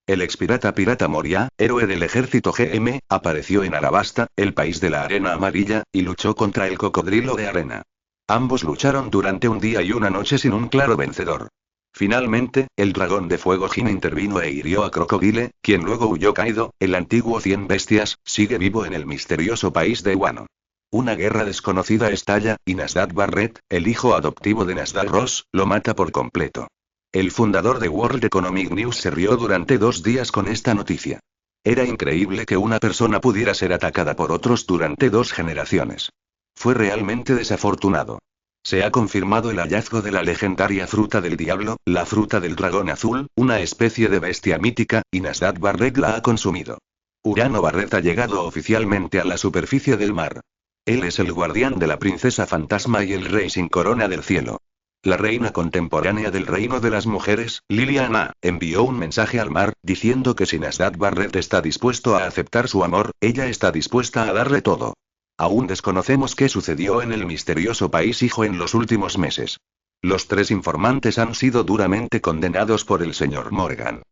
El pirata Moria, héroe del ejército GM, apareció en Arabasta, el país de la arena amarilla, y luchó contra el cocodrilo de arena. Ambos lucharon durante un día y una noche sin un claro vencedor. Finalmente, el dragón de fuego Jin intervino e hirió a Crocodile, quien luego huyó Kaido. El antiguo 100 bestias, sigue vivo en el misterioso país de Wano. Una guerra desconocida estalla, y Nasdaq Barrett, el hijo adoptivo de Nasdaq Ross, lo mata por completo. El fundador de World Economic News se rió durante 2 días con esta noticia. Era increíble que una persona pudiera ser atacada por otros durante 2 generaciones. Fue realmente desafortunado. Se ha confirmado el hallazgo de la legendaria fruta del diablo, la fruta del dragón azul, una especie de bestia mítica, y Nasdaq Barrett la ha consumido. Urano Barrett ha llegado oficialmente a la superficie del mar. Él es el guardián de la princesa fantasma y el rey sin corona del cielo. La reina contemporánea del reino de las mujeres, Liliana, envió un mensaje al mar, diciendo que si Nasdaq Barrett está dispuesto a aceptar su amor, ella está dispuesta a darle todo. Aún desconocemos qué sucedió en el misterioso país hijo en los últimos meses. Los 3 informantes han sido duramente condenados por el señor Morgan.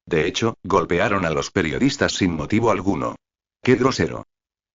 De hecho, golpearon a los periodistas sin motivo alguno. ¡Qué grosero!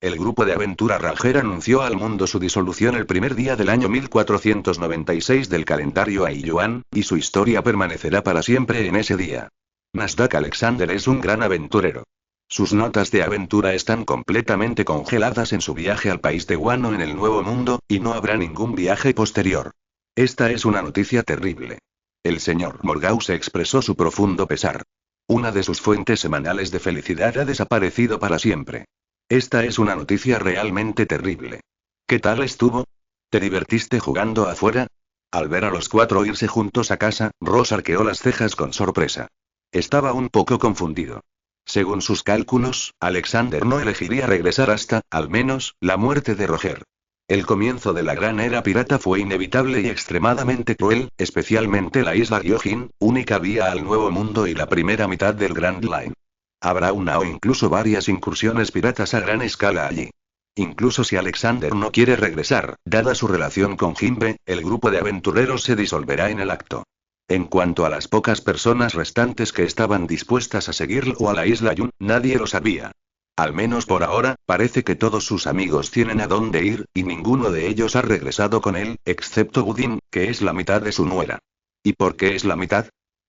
El grupo de aventura Ranger anunció al mundo su disolución el primer día del año 1496 del calendario Aiyuan, y su historia permanecerá para siempre en ese día. Nasdaq Alexander es un gran aventurero. Sus notas de aventura están completamente congeladas en su viaje al país de Wano en el Nuevo Mundo, y no habrá ningún viaje posterior. Esta es una noticia terrible. El señor Morgause expresó su profundo pesar. Una de sus fuentes semanales de felicidad ha desaparecido para siempre. Esta es una noticia realmente terrible. ¿Qué tal estuvo? ¿Te divertiste jugando afuera? Al ver a los cuatro irse juntos a casa, Ross arqueó las cejas con sorpresa. Estaba un poco confundido. Según sus cálculos, Alexander no elegiría regresar hasta, al menos, la muerte de Roger. El comienzo de la gran era pirata fue inevitable y extremadamente cruel, especialmente la isla Gyojin, única vía al Nuevo Mundo y la primera mitad del Grand Line. Habrá una o incluso varias incursiones piratas a gran escala allí. Incluso si Alexander no quiere regresar, dada su relación con Jinbe, el grupo de aventureros se disolverá en el acto. En cuanto a las pocas personas restantes que estaban dispuestas a seguirlo a la isla Yun, nadie lo sabía. Al menos por ahora, parece que todos sus amigos tienen a dónde ir, y ninguno de ellos ha regresado con él, excepto Budin, que es la mitad de su nuera. ¿Y por qué es la mitad?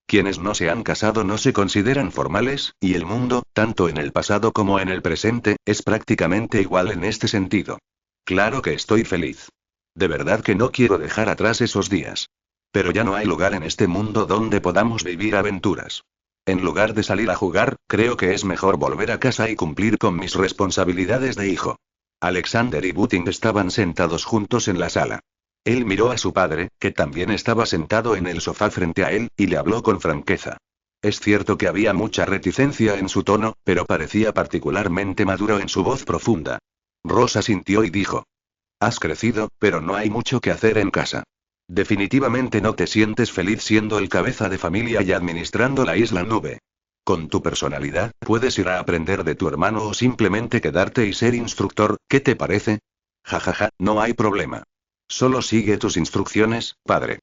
Quienes no se han casado no se consideran formales, y el mundo, tanto en el pasado como en el presente, es prácticamente igual en este sentido. Claro que estoy feliz. De verdad que no quiero dejar atrás esos días. Pero ya no hay lugar en este mundo donde podamos vivir aventuras. En lugar de salir a jugar, creo que es mejor volver a casa y cumplir con mis responsabilidades de hijo. Alexander y Budin estaban sentados juntos en la sala. Él miró a su padre, que también estaba sentado en el sofá frente a él, y le habló con franqueza. Es cierto que había mucha reticencia en su tono, pero parecía particularmente maduro en su voz profunda. Rosa asintió y dijo: Has crecido, pero no hay mucho que hacer en casa. Definitivamente no te sientes feliz siendo el cabeza de familia y administrando la isla Nube. Con tu personalidad, puedes ir a aprender de tu hermano o simplemente quedarte y ser instructor, ¿qué te parece? Jajaja, no hay problema. Solo sigue tus instrucciones, padre.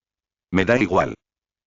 Me da igual.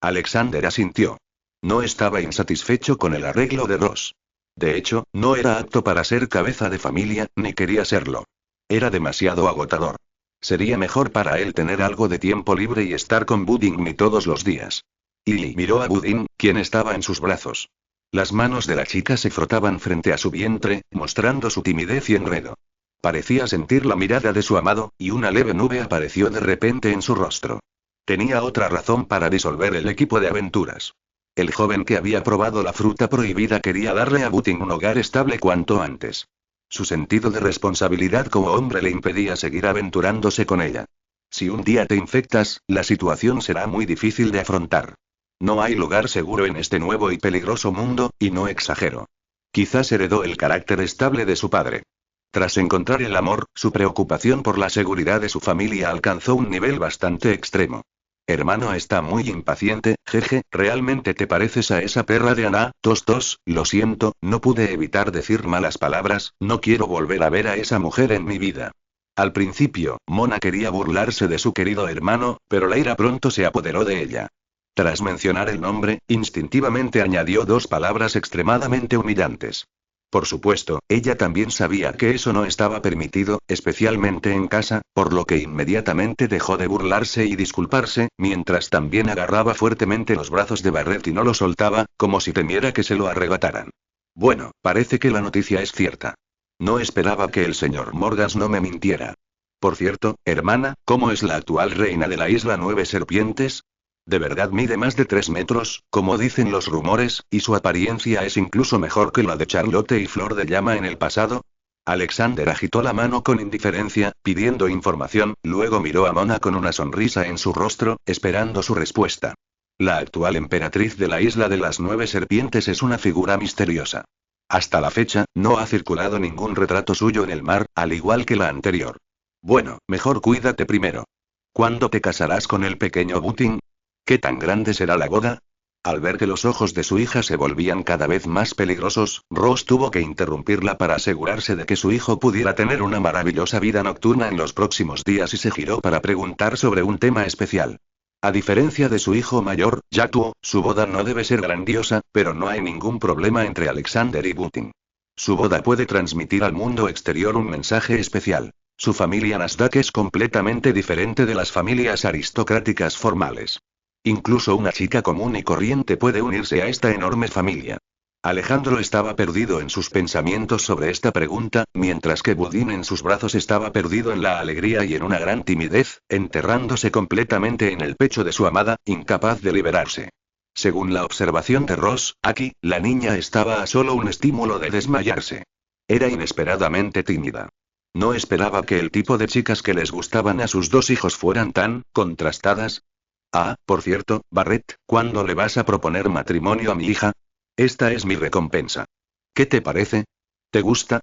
Alexander asintió. No estaba insatisfecho con el arreglo de Ross. De hecho, no era apto para ser cabeza de familia, ni quería serlo. Era demasiado agotador. Sería mejor para él tener algo de tiempo libre y estar con Budin todos los días. Lily miró a Budin, quien estaba en sus brazos. Las manos de la chica se frotaban frente a su vientre, mostrando su timidez y enredo. Parecía sentir la mirada de su amado, y una leve nube apareció de repente en su rostro. Tenía otra razón para disolver el equipo de aventuras. El joven que había probado la fruta prohibida quería darle a Budin un hogar estable cuanto antes. Su sentido de responsabilidad como hombre le impedía seguir aventurándose con ella. Si un día te infectas, la situación será muy difícil de afrontar. No hay lugar seguro en este nuevo y peligroso mundo, y no exagero. Quizás heredó el carácter estable de su padre. Tras encontrar el amor, su preocupación por la seguridad de su familia alcanzó un nivel bastante extremo. Hermano está muy impaciente, jeje, ¿realmente te pareces a esa perra de Ana? Tos, lo siento, no pude evitar decir malas palabras, no quiero volver a ver a esa mujer en mi vida. Al principio, Mona quería burlarse de su querido hermano, pero la ira pronto se apoderó de ella. Tras mencionar el nombre, instintivamente añadió dos palabras extremadamente humillantes. Por supuesto, ella también sabía que eso no estaba permitido, especialmente en casa, por lo que inmediatamente dejó de burlarse y disculparse, mientras también agarraba fuertemente los brazos de Barrett y no lo soltaba, como si temiera que se lo arrebataran. Bueno, parece que la noticia es cierta. No esperaba que el señor Morgas no me mintiera. Por cierto, hermana, ¿cómo es la actual reina de la isla Nueve Serpientes? De verdad mide más de 3 metros, como dicen los rumores, y su apariencia es incluso mejor que la de Charlotte y Flor de Llama en el pasado. Alexander agitó la mano con indiferencia, pidiendo información, luego miró a Mona con una sonrisa en su rostro, esperando su respuesta. La actual emperatriz de la isla de las 9 serpientes es una figura misteriosa. Hasta la fecha, no ha circulado ningún retrato suyo en el mar, al igual que la anterior. Bueno, mejor cuídate primero. ¿Cuándo te casarás con el pequeño Budin? ¿Qué tan grande será la boda? Al ver que los ojos de su hija se volvían cada vez más peligrosos, Ross tuvo que interrumpirla para asegurarse de que su hijo pudiera tener una maravillosa vida nocturna en los próximos días y se giró para preguntar sobre un tema especial. A diferencia de su hijo mayor, Yatuo, su boda no debe ser grandiosa, pero no hay ningún problema entre Alexander y Budin. Su boda puede transmitir al mundo exterior un mensaje especial. Su familia Nasdaq es completamente diferente de las familias aristocráticas formales. Incluso una chica común y corriente puede unirse a esta enorme familia. Alejandro estaba perdido en sus pensamientos sobre esta pregunta, mientras que Budín en sus brazos estaba perdido en la alegría y en una gran timidez, enterrándose completamente en el pecho de su amada, incapaz de liberarse. Según la observación de Ross, aquí, la niña estaba a solo un estímulo de desmayarse. Era inesperadamente tímida. No esperaba que el tipo de chicas que les gustaban a sus dos hijos fueran tan contrastadas. Ah, por cierto, Barrett, ¿cuándo le vas a proponer matrimonio a mi hija? Esta es mi recompensa. ¿Qué te parece? ¿Te gusta?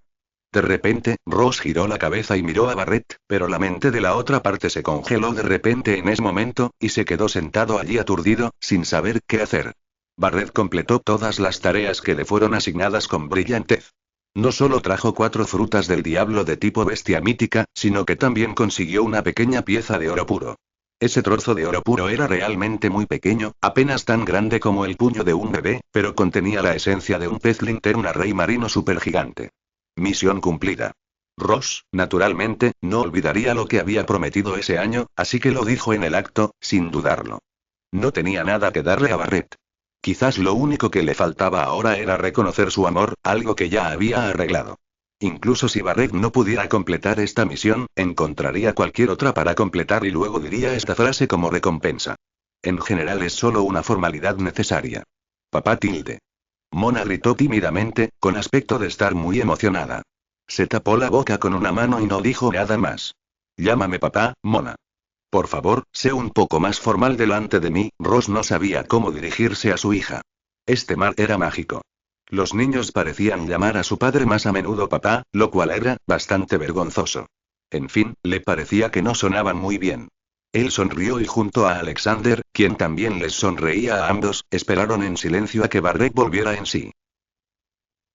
De repente, Ross giró la cabeza y miró a Barrett, pero la mente de la otra parte se congeló de repente en ese momento, y se quedó sentado allí aturdido, sin saber qué hacer. Barrett completó todas las tareas que le fueron asignadas con brillantez. No solo trajo 4 frutas del diablo de tipo bestia mítica, sino que también consiguió una pequeña pieza de oro puro. Ese trozo de oro puro era realmente muy pequeño, apenas tan grande como el puño de un bebé, pero contenía la esencia de un pez linterna rey marino supergigante. Misión cumplida. Ross, naturalmente, no olvidaría lo que había prometido ese año, así que lo dijo en el acto, sin dudarlo. No tenía nada que darle a Barrett. Quizás lo único que le faltaba ahora era reconocer su amor, algo que ya había arreglado. Incluso si Barrett no pudiera completar esta misión, encontraría cualquier otra para completar y luego diría esta frase como recompensa. En general es solo una formalidad necesaria. Papá tilde. Mona gritó tímidamente, con aspecto de estar muy emocionada. Se tapó la boca con una mano y no dijo nada más. Llámame papá, Mona. Por favor, sé un poco más formal delante de mí. Ross no sabía cómo dirigirse a su hija. Este mar era mágico. Los niños parecían llamar a su padre más a menudo papá, lo cual era bastante vergonzoso. En fin, le parecía que no sonaban muy bien. Él sonrió y junto a Alexander, quien también les sonreía a ambos, esperaron en silencio a que Barrett volviera en sí.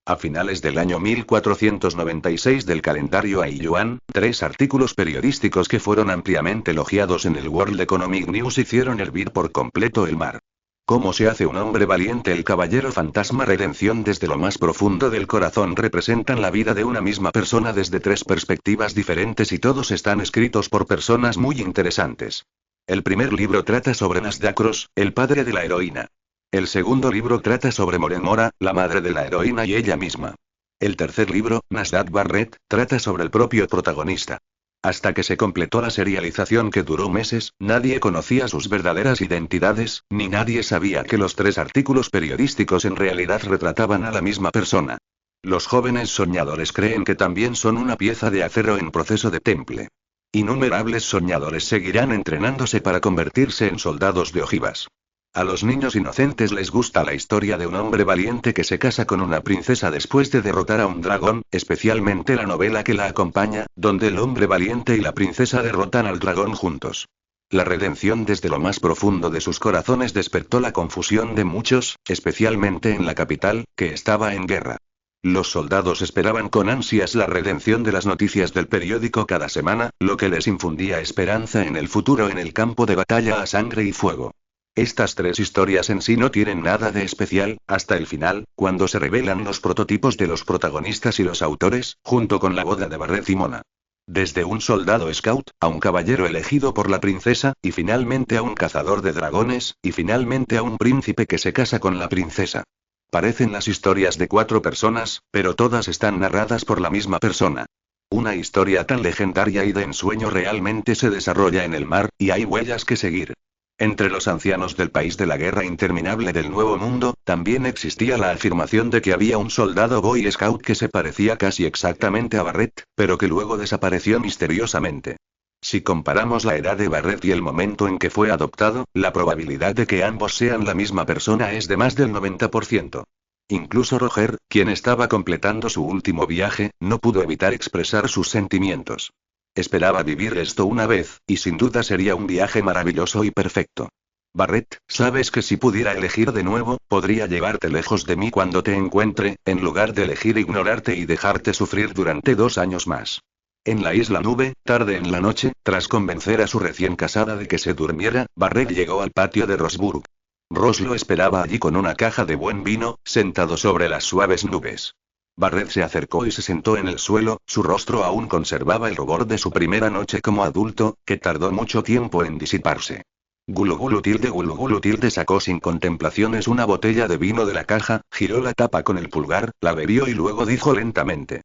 A finales del año 1496 del calendario Aiyuan, 3 artículos periodísticos que fueron ampliamente elogiados en el World Economic News hicieron hervir por completo el mar. ¿Cómo se hace un hombre valiente? El caballero fantasma redención desde lo más profundo del corazón representan la vida de una misma persona desde 3 perspectivas diferentes y todos están escritos por personas muy interesantes. El primer libro trata sobre Nasdaqros, el padre de la heroína. El segundo libro trata sobre Moren Mora, la madre de la heroína y ella misma. El tercer libro, Nasdaq Barrett, trata sobre el propio protagonista. Hasta que se completó la serialización que duró meses, nadie conocía sus verdaderas identidades, ni nadie sabía que los 3 artículos periodísticos en realidad retrataban a la misma persona. Los jóvenes soñadores creen que también son una pieza de acero en proceso de temple. Innumerables soñadores seguirán entrenándose para convertirse en soldados de ojivas. A los niños inocentes les gusta la historia de un hombre valiente que se casa con una princesa después de derrotar a un dragón, especialmente la novela que la acompaña, donde el hombre valiente y la princesa derrotan al dragón juntos. La redención desde lo más profundo de sus corazones despertó la confusión de muchos, especialmente en la capital, que estaba en guerra. Los soldados esperaban con ansias la redención de las noticias del periódico cada semana, lo que les infundía esperanza en el futuro en el campo de batalla a sangre y fuego. Estas 3 historias en sí no tienen nada de especial, hasta el final, cuando se revelan los prototipos de los protagonistas y los autores, junto con la boda de Barrett y Mona. Desde un soldado scout, a un caballero elegido por la princesa, y finalmente a un cazador de dragones, y finalmente a un príncipe que se casa con la princesa. Parecen las historias de 4 personas, pero todas están narradas por la misma persona. Una historia tan legendaria y de ensueño realmente se desarrolla en el mar, y hay huellas que seguir. Entre los ancianos del país de la guerra interminable del Nuevo Mundo, también existía la afirmación de que había un soldado Boy Scout que se parecía casi exactamente a Barrett, pero que luego desapareció misteriosamente. Si comparamos la edad de Barrett y el momento en que fue adoptado, la probabilidad de que ambos sean la misma persona es de más del 90%. Incluso Roger, quien estaba completando su último viaje, no pudo evitar expresar sus sentimientos. Esperaba vivir esto una vez, y sin duda sería un viaje maravilloso y perfecto. Barrett, sabes que si pudiera elegir de nuevo, podría llevarte lejos de mí cuando te encuentre, en lugar de elegir ignorarte y dejarte sufrir durante 2 años más. En la isla Nube, tarde en la noche, tras convencer a su recién casada de que se durmiera, Barrett llegó al patio de Rosburg. Ross lo esperaba allí con una caja de buen vino, sentado sobre las suaves nubes. Barret se acercó y se sentó en el suelo, su rostro aún conservaba el rubor de su primera noche como adulto, que tardó mucho tiempo en disiparse. Gulu gulu tilde sacó sin contemplaciones una botella de vino de la caja, giró la tapa con el pulgar, la bebió y luego dijo lentamente.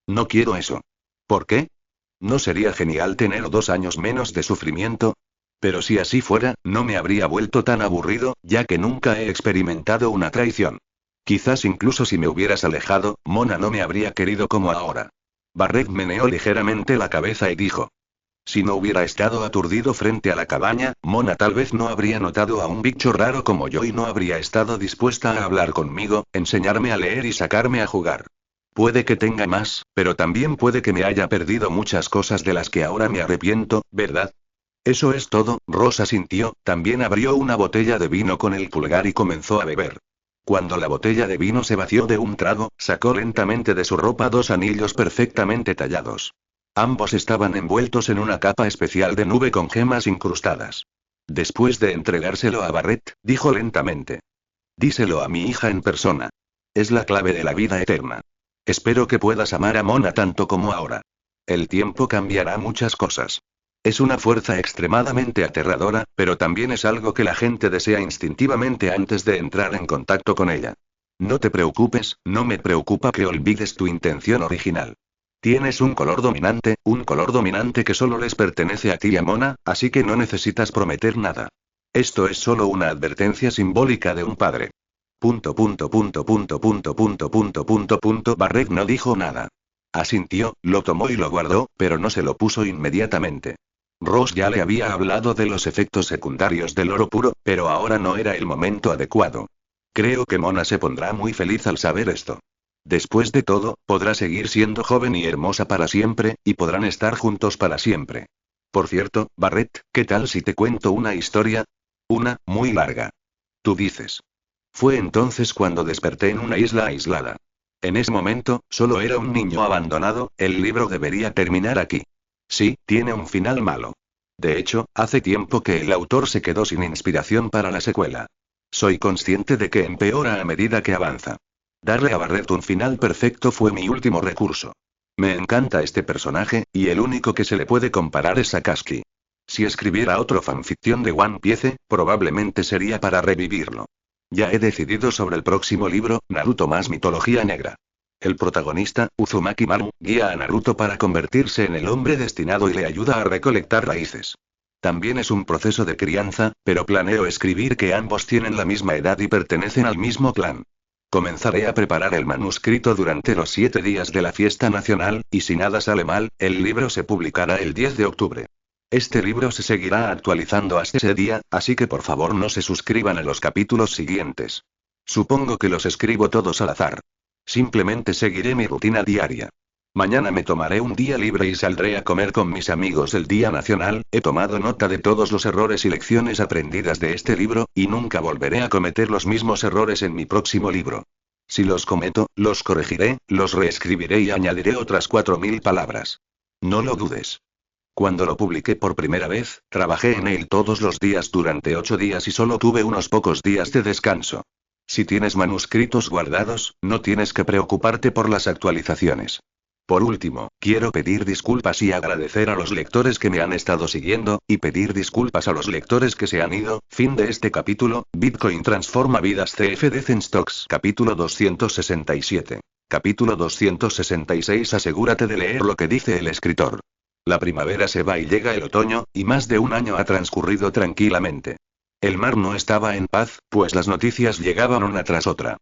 No quiero eso. ¿Por qué? ¿No sería genial tener 2 años menos de sufrimiento? Pero si así fuera, no me habría vuelto tan aburrido, ya que nunca he experimentado una traición. Quizás incluso si me hubieras alejado, Mona no me habría querido como ahora. Barret meneó ligeramente la cabeza y dijo. Si no hubiera estado aturdido frente a la cabaña, Mona tal vez no habría notado a un bicho raro como yo y no habría estado dispuesta a hablar conmigo, enseñarme a leer y sacarme a jugar. Puede que tenga más, pero también puede que me haya perdido muchas cosas de las que ahora me arrepiento, ¿verdad? Eso es todo, Rosa sintió, también abrió una botella de vino con el pulgar y comenzó a beber. Cuando la botella de vino se vació de un trago, sacó lentamente de su ropa 2 anillos perfectamente tallados. Ambos estaban envueltos en una capa especial de nube con gemas incrustadas. Después de entregárselo a Barret, dijo lentamente. Díselo a mi hija en persona. Es la clave de la vida eterna. Espero que puedas amar a Mona tanto como ahora. El tiempo cambiará muchas cosas. Es una fuerza extremadamente aterradora, pero también es algo que la gente desea instintivamente antes de entrar en contacto con ella. No te preocupes, no me preocupa que olvides tu intención original. Tienes un color dominante que solo les pertenece a ti y a Mona, así que no necesitas prometer nada. Esto es solo una advertencia simbólica de un padre. Barret no dijo nada. Asintió, lo tomó y lo guardó, pero no se lo puso inmediatamente. Ross ya le había hablado de los efectos secundarios del oro puro, pero ahora no era el momento adecuado. Creo que Mona se pondrá muy feliz al saber esto. Después de todo, podrá seguir siendo joven y hermosa para siempre, y podrán estar juntos para siempre. Por cierto, Barret, ¿qué tal si te cuento una historia? Una, muy larga. Tú dices. Fue entonces cuando desperté en una isla aislada. En ese momento, solo era un niño abandonado, el libro debería terminar aquí. Sí, tiene un final malo. De hecho, hace tiempo que el autor se quedó sin inspiración para la secuela. Soy consciente de que empeora a medida que avanza. Darle a Barret un final perfecto fue mi último recurso. Me encanta este personaje, y el único que se le puede comparar es Sakazuki. Si escribiera otro fanficción de One Piece, probablemente sería para revivirlo. Ya he decidido sobre el próximo libro, Naruto más mitología negra. El protagonista, Uzumaki Maru, guía a Naruto para convertirse en el hombre destinado y le ayuda a recolectar raíces. También es un proceso de crianza, pero planeo escribir que ambos tienen la misma edad y pertenecen al mismo clan. Comenzaré a preparar el manuscrito durante los 7 días de la fiesta nacional, y si nada sale mal, el libro se publicará el 10 de octubre. Este libro se seguirá actualizando hasta ese día, así que por favor no se suscriban a los capítulos siguientes. Supongo que los escribo todos al azar. Simplemente seguiré mi rutina diaria. Mañana me tomaré un día libre y saldré a comer con mis amigos el Día Nacional. He tomado nota de todos los errores y lecciones aprendidas de este libro, y nunca volveré a cometer los mismos errores en mi próximo libro. Si los cometo, los corregiré, los reescribiré y añadiré otras 4000 palabras. No lo dudes. Cuando lo publiqué por primera vez, trabajé en él todos los días durante 8 días y solo tuve unos pocos días de descanso. Si tienes manuscritos guardados, no tienes que preocuparte por las actualizaciones. Por último, quiero pedir disculpas y agradecer a los lectores que me han estado siguiendo, y pedir disculpas a los lectores que se han ido. Fin de este capítulo. Bitcoin transforma vidas. CFD Zenstocks. Capítulo 267. Capítulo 266. Asegúrate de leer lo que dice el escritor. La primavera se va y llega el otoño, y más de un año ha transcurrido tranquilamente. El mar no estaba en paz, pues las noticias llegaban una tras otra.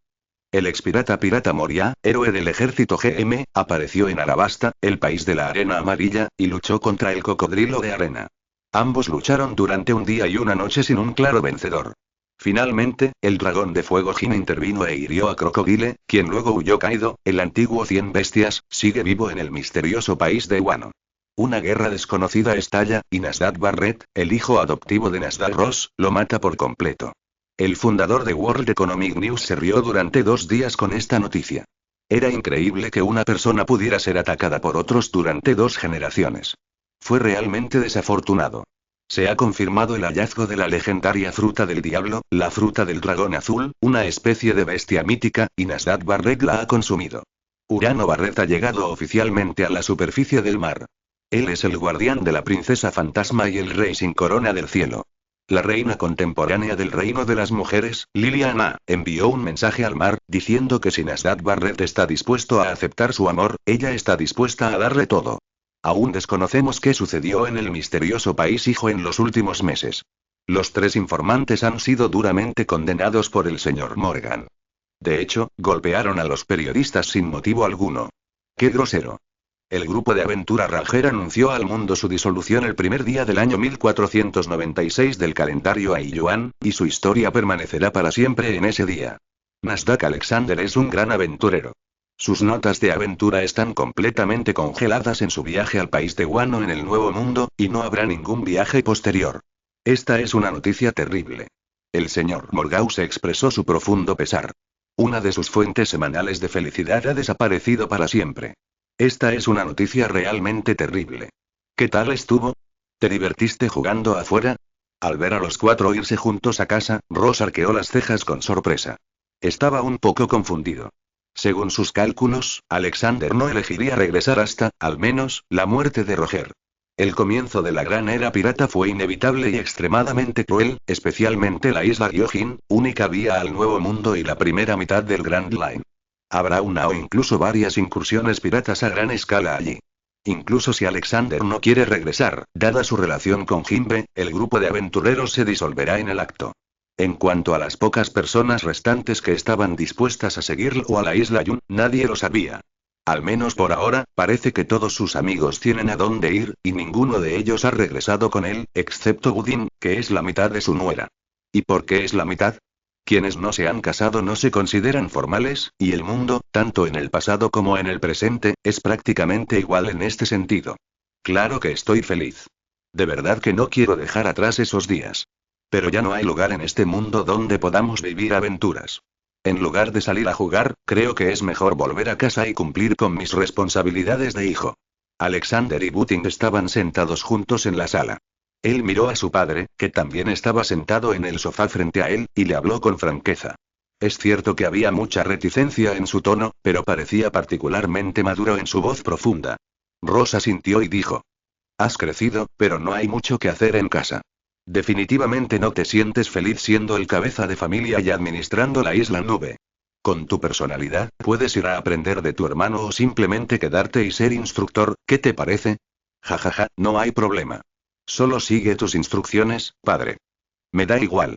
El expirata Pirata Moria, héroe del ejército GM, apareció en Arabasta, el país de la arena amarilla, y luchó contra el cocodrilo de arena. Ambos lucharon durante un día y una noche sin un claro vencedor. Finalmente, el dragón de fuego Jin intervino e hirió a Crocodile, quien luego huyó Kaido. El antiguo 100 bestias, sigue vivo en el misterioso país de Wano. Una guerra desconocida estalla, y Nasdaq Barret, el hijo adoptivo de Nasdaq Ross, lo mata por completo. El fundador de World Economic News se rió durante 2 días con esta noticia. Era increíble que una persona pudiera ser atacada por otros durante 2 generaciones. Fue realmente desafortunado. Se ha confirmado el hallazgo de la legendaria fruta del diablo, la fruta del dragón azul, una especie de bestia mítica, y Nasdaq Barret la ha consumido. Urano Barrett ha llegado oficialmente a la superficie del mar. Él es el guardián de la princesa fantasma y el rey sin corona del cielo. La reina contemporánea del reino de las mujeres, Liliana, envió un mensaje al mar, diciendo que si Nasdaq Barrett está dispuesto a aceptar su amor, ella está dispuesta a darle todo. Aún desconocemos qué sucedió en el misterioso país hijo en los últimos meses. Los 3 informantes han sido duramente condenados por el señor Morgan. De hecho, golpearon a los periodistas sin motivo alguno. ¡Qué grosero! El grupo de aventura Ranger anunció al mundo su disolución el primer día del año 1496 del calendario Aiyuan, y su historia permanecerá para siempre en ese día. Nasdaq Alexander es un gran aventurero. Sus notas de aventura están completamente congeladas en su viaje al país de Wano en el Nuevo Mundo, y no habrá ningún viaje posterior. Esta es una noticia terrible. El señor Morgause expresó su profundo pesar. Una de sus fuentes semanales de felicidad ha desaparecido para siempre. Esta es una noticia realmente terrible. ¿Qué tal estuvo? ¿Te divertiste jugando afuera? Al ver a los 4 irse juntos a casa, Ross arqueó las cejas con sorpresa. Estaba un poco confundido. Según sus cálculos, Alexander no elegiría regresar hasta, al menos, la muerte de Roger. El comienzo de la gran era pirata fue inevitable y extremadamente cruel, especialmente la isla Gyojin, única vía al Nuevo Mundo y la primera mitad del Grand Line. Habrá una o incluso varias incursiones piratas a gran escala allí. Incluso si Alexander no quiere regresar, dada su relación con Jimbe, el grupo de aventureros se disolverá en el acto. En cuanto a las pocas personas restantes que estaban dispuestas a seguirlo o a la isla Yun, nadie lo sabía. Al menos por ahora, parece que todos sus amigos tienen a dónde ir, y ninguno de ellos ha regresado con él, excepto Budin, que es la mitad de su nuera. ¿Y por qué es la mitad? Quienes no se han casado no se consideran formales, y el mundo, tanto en el pasado como en el presente, es prácticamente igual en este sentido. Claro que estoy feliz. De verdad que no quiero dejar atrás esos días. Pero ya no hay lugar en este mundo donde podamos vivir aventuras. En lugar de salir a jugar, creo que es mejor volver a casa y cumplir con mis responsabilidades de hijo. Alexander y Budin estaban sentados juntos en la sala. Él miró a su padre, que también estaba sentado en el sofá frente a él, y le habló con franqueza. Es cierto que había mucha reticencia en su tono, pero parecía particularmente maduro en su voz profunda. Rosa sintió y dijo: Has crecido, pero no hay mucho que hacer en casa. Definitivamente no te sientes feliz siendo el cabeza de familia y administrando la isla Nube. Con tu personalidad, puedes ir a aprender de tu hermano o simplemente quedarte y ser instructor, ¿qué te parece? Jajaja, no hay problema. Solo sigue tus instrucciones, padre. Me da igual.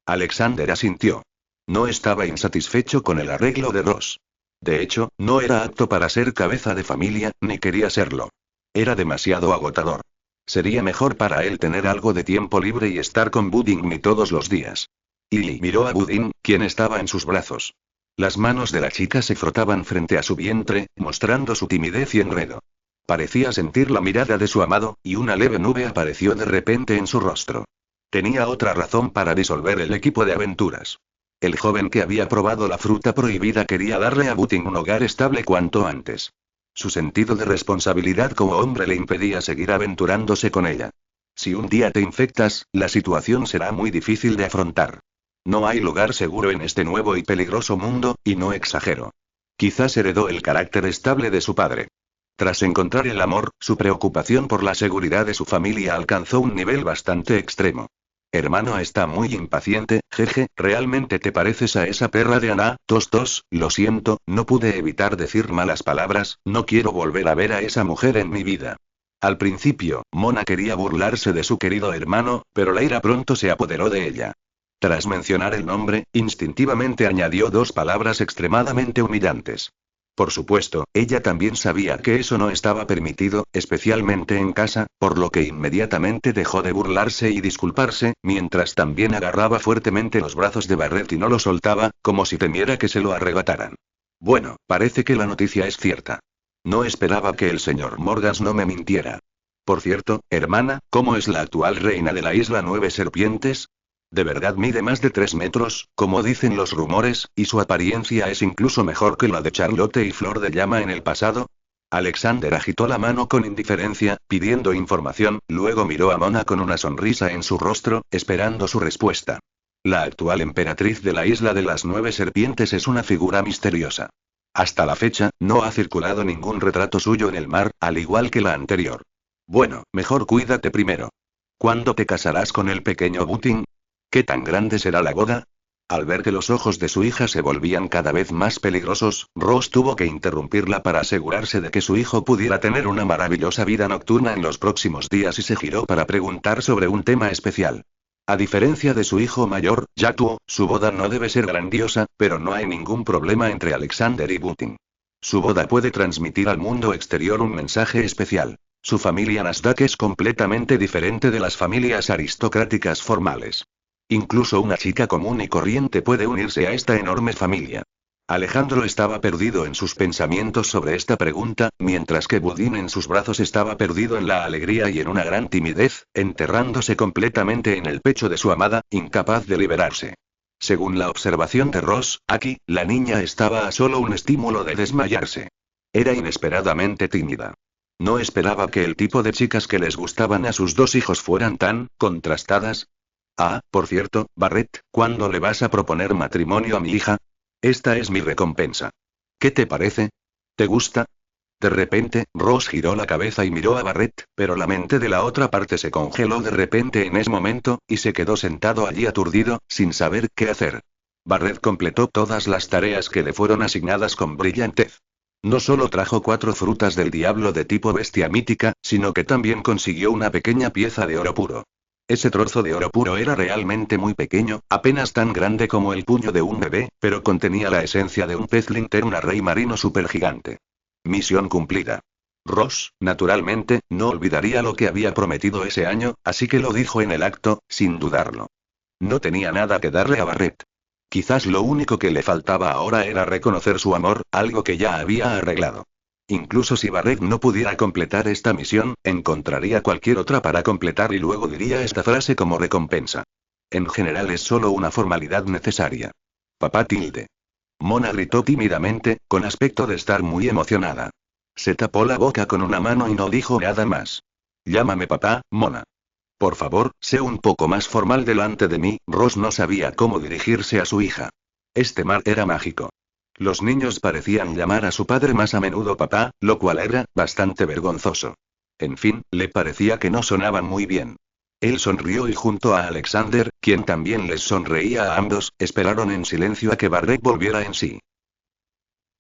Alexander asintió. No estaba insatisfecho con el arreglo de Ross. De hecho, no era apto para ser cabeza de familia, ni quería serlo. Era demasiado agotador. Sería mejor para él tener algo de tiempo libre y estar con Budin todos los días. Lily miró a Budin, quien estaba en sus brazos. Las manos de la chica se frotaban frente a su vientre, mostrando su timidez y enredo. Parecía sentir la mirada de su amado, y una leve nube apareció de repente en su rostro. Tenía otra razón para disolver el equipo de aventuras. El joven que había probado la fruta prohibida quería darle a Budin un hogar estable cuanto antes. Su sentido de responsabilidad como hombre le impedía seguir aventurándose con ella. Si un día te infectas, la situación será muy difícil de afrontar. No hay lugar seguro en este nuevo y peligroso mundo, y no exagero. Quizás heredó el carácter estable de su padre. Tras encontrar el amor, su preocupación por la seguridad de su familia alcanzó un nivel bastante extremo. Hermano está muy impaciente, jeje, ¿realmente te pareces a esa perra de Ana? Tos, lo siento, no pude evitar decir malas palabras, no quiero volver a ver a esa mujer en mi vida. Al principio, Mona quería burlarse de su querido hermano, pero la ira pronto se apoderó de ella. Tras mencionar el nombre, instintivamente añadió 2 palabras extremadamente humillantes. Por supuesto, ella también sabía que eso no estaba permitido, especialmente en casa, por lo que inmediatamente dejó de burlarse y disculparse, mientras también agarraba fuertemente los brazos de Barrett y no lo soltaba, como si temiera que se lo arrebataran. Bueno, parece que la noticia es cierta. No esperaba que el señor Morgas no me mintiera. Por cierto, hermana, ¿cómo es la actual reina de la isla 9 Serpientes? De verdad mide más de 3 metros, como dicen los rumores, y su apariencia es incluso mejor que la de Charlotte y Flor de Llama en el pasado. Alexander agitó la mano con indiferencia, pidiendo información, luego miró a Mona con una sonrisa en su rostro, esperando su respuesta. La actual emperatriz de la isla de las 9 serpientes es una figura misteriosa. Hasta la fecha, no ha circulado ningún retrato suyo en el mar, al igual que la anterior. Bueno, mejor cuídate primero. ¿Cuándo te casarás con el pequeño Butin? ¿Qué tan grande será la boda? Al ver que los ojos de su hija se volvían cada vez más peligrosos, Ross tuvo que interrumpirla para asegurarse de que su hijo pudiera tener una maravillosa vida nocturna en los próximos días y se giró para preguntar sobre un tema especial. A diferencia de su hijo mayor, Yatuo, su boda no debe ser grandiosa, pero no hay ningún problema entre Alexander y Butin. Su boda puede transmitir al mundo exterior un mensaje especial. Su familia Nasdaq es completamente diferente de las familias aristocráticas formales. Incluso una chica común y corriente puede unirse a esta enorme familia. Alejandro estaba perdido en sus pensamientos sobre esta pregunta, mientras que Budín en sus brazos estaba perdido en la alegría y en una gran timidez, enterrándose completamente en el pecho de su amada, incapaz de liberarse. Según la observación de Ross, aquí, la niña estaba a solo un estímulo de desmayarse. Era inesperadamente tímida. No esperaba que el tipo de chicas que les gustaban a sus dos hijos fueran tan contrastadas. Ah, por cierto, Barrett, ¿cuándo le vas a proponer matrimonio a mi hija? Esta es mi recompensa. ¿Qué te parece? ¿Te gusta? De repente, Ross giró la cabeza y miró a Barrett, pero la mente de la otra parte se congeló de repente en ese momento, y se quedó sentado allí aturdido, sin saber qué hacer. Barrett completó todas las tareas que le fueron asignadas con brillantez. No solo trajo 4 frutas del diablo de tipo bestia mítica, sino que también consiguió una pequeña pieza de oro puro. Ese trozo de oro puro era realmente muy pequeño, apenas tan grande como el puño de un bebé, pero contenía la esencia de un pez linterna rey marino supergigante. Misión cumplida. Ross, naturalmente, no olvidaría lo que había prometido ese año, así que lo dijo en el acto, sin dudarlo. No tenía nada que darle a Barrett. Quizás lo único que le faltaba ahora era reconocer su amor, algo que ya había arreglado. Incluso si Barrett no pudiera completar esta misión, encontraría cualquier otra para completar y luego diría esta frase como recompensa. En general es solo una formalidad necesaria. Papá tilde. Mona gritó tímidamente, con aspecto de estar muy emocionada. Se tapó la boca con una mano y no dijo nada más. Llámame papá, Mona. Por favor, sé un poco más formal delante de mí. Ross no sabía cómo dirigirse a su hija. Este mar era mágico. Los niños parecían llamar a su padre más a menudo papá, lo cual era bastante vergonzoso. En fin, le parecía que no sonaban muy bien. Él sonrió y junto a Alexander, quien también les sonreía a ambos, esperaron en silencio a que Barrett volviera en sí.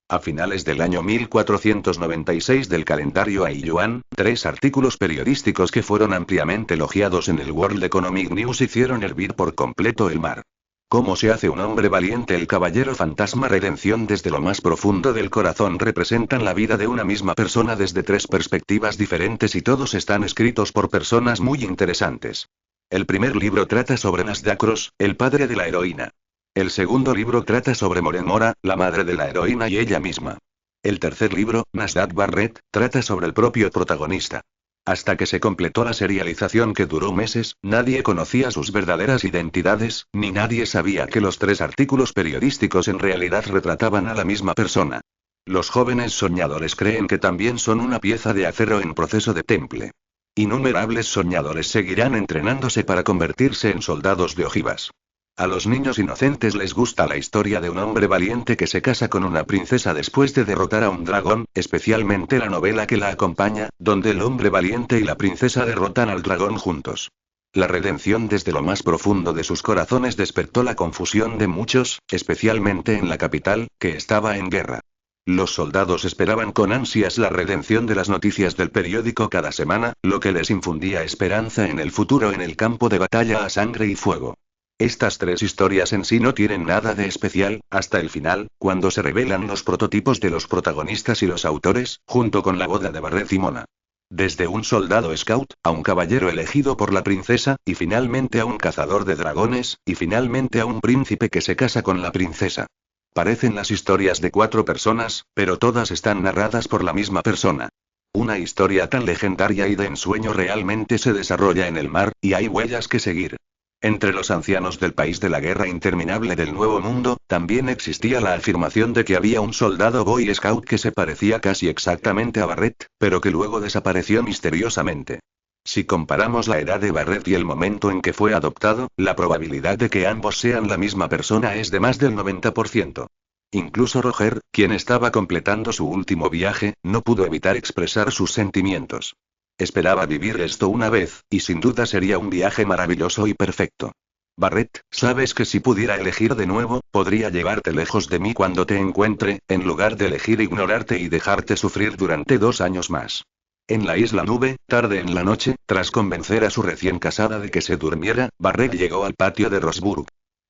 A finales del año 1496 del calendario Aiyuan, 3 artículos periodísticos que fueron ampliamente elogiados en el World Economic News hicieron hervir por completo el mar. ¿Cómo se hace un hombre valiente? El caballero fantasma redención desde lo más profundo del corazón representan la vida de una misma persona desde 3 perspectivas diferentes y todos están escritos por personas muy interesantes. El primer libro trata sobre Nasdaq Ross, el padre de la heroína. El segundo libro trata sobre Moren Mora, la madre de la heroína y ella misma. El tercer libro, Nasdaq Barrett, trata sobre el propio protagonista. Hasta que se completó la serialización que duró meses, nadie conocía sus verdaderas identidades, ni nadie sabía que los 3 artículos periodísticos en realidad retrataban a la misma persona. Los jóvenes soñadores creen que también son una pieza de acero en proceso de temple. Innumerables soñadores seguirán entrenándose para convertirse en soldados de ojivas. A los niños inocentes les gusta la historia de un hombre valiente que se casa con una princesa después de derrotar a un dragón, especialmente la novela que la acompaña, donde el hombre valiente y la princesa derrotan al dragón juntos. La redención desde lo más profundo de sus corazones despertó la confusión de muchos, especialmente en la capital, que estaba en guerra. Los soldados esperaban con ansias la redención de las noticias del periódico cada semana, lo que les infundía esperanza en el futuro en el campo de batalla a sangre y fuego. Estas 3 historias en sí no tienen nada de especial, hasta el final, cuando se revelan los prototipos de los protagonistas y los autores, junto con la boda de Barrett y Mona. Desde un soldado scout, a un caballero elegido por la princesa, y finalmente a un cazador de dragones, y finalmente a un príncipe que se casa con la princesa. Parecen las historias de 4 personas, pero todas están narradas por la misma persona. Una historia tan legendaria y de ensueño realmente se desarrolla en el mar, y hay huellas que seguir. Entre los ancianos del país de la guerra interminable del Nuevo Mundo, también existía la afirmación de que había un soldado Boy Scout que se parecía casi exactamente a Barrett, pero que luego desapareció misteriosamente. Si comparamos la edad de Barrett y el momento en que fue adoptado, la probabilidad de que ambos sean la misma persona es de más del 90%. Incluso Roger, quien estaba completando su último viaje, no pudo evitar expresar sus sentimientos. Esperaba vivir esto una vez, y sin duda sería un viaje maravilloso y perfecto. Barrett, sabes que si pudiera elegir de nuevo, podría llevarte lejos de mí cuando te encuentre, en lugar de elegir ignorarte y dejarte sufrir durante 2 años más. En la isla Nube, tarde en la noche, tras convencer a su recién casada de que se durmiera, Barrett llegó al patio de Rosburg.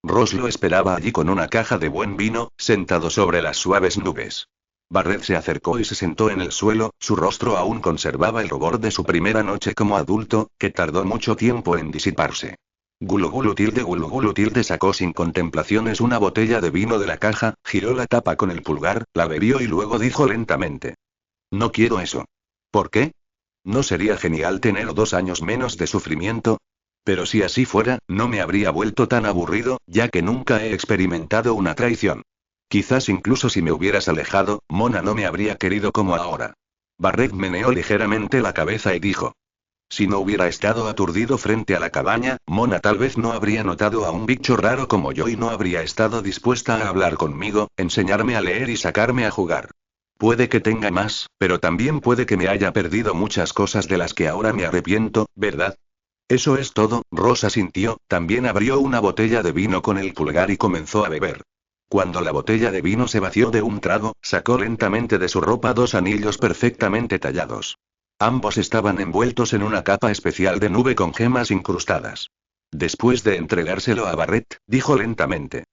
Ross lo esperaba allí con una caja de buen vino, sentado sobre las suaves nubes. Barrett se acercó y se sentó en el suelo, su rostro aún conservaba el rubor de su primera noche como adulto, que tardó mucho tiempo en disiparse. Gulu gulu tilde sacó sin contemplaciones una botella de vino de la caja, giró la tapa con el pulgar, la bebió y luego dijo lentamente: No quiero eso. ¿Por qué? ¿No sería genial tener 2 años menos de sufrimiento? Pero si así fuera, no me habría vuelto tan aburrido, ya que nunca he experimentado una traición. Quizás incluso si me hubieras alejado, Mona no me habría querido como ahora. Barrett meneó ligeramente la cabeza y dijo: Si no hubiera estado aturdido frente a la cabaña, Mona tal vez no habría notado a un bicho raro como yo y no habría estado dispuesta a hablar conmigo, enseñarme a leer y sacarme a jugar. Puede que tenga más, pero también puede que me haya perdido muchas cosas de las que ahora me arrepiento, ¿verdad? Eso es todo. Rosa sintió, también abrió una botella de vino con el pulgar y comenzó a beber. Cuando la botella de vino se vació de un trago, sacó lentamente de su ropa 2 anillos perfectamente tallados. Ambos estaban envueltos en una capa especial de nube con gemas incrustadas. Después de entregárselo a Barrett, dijo lentamente: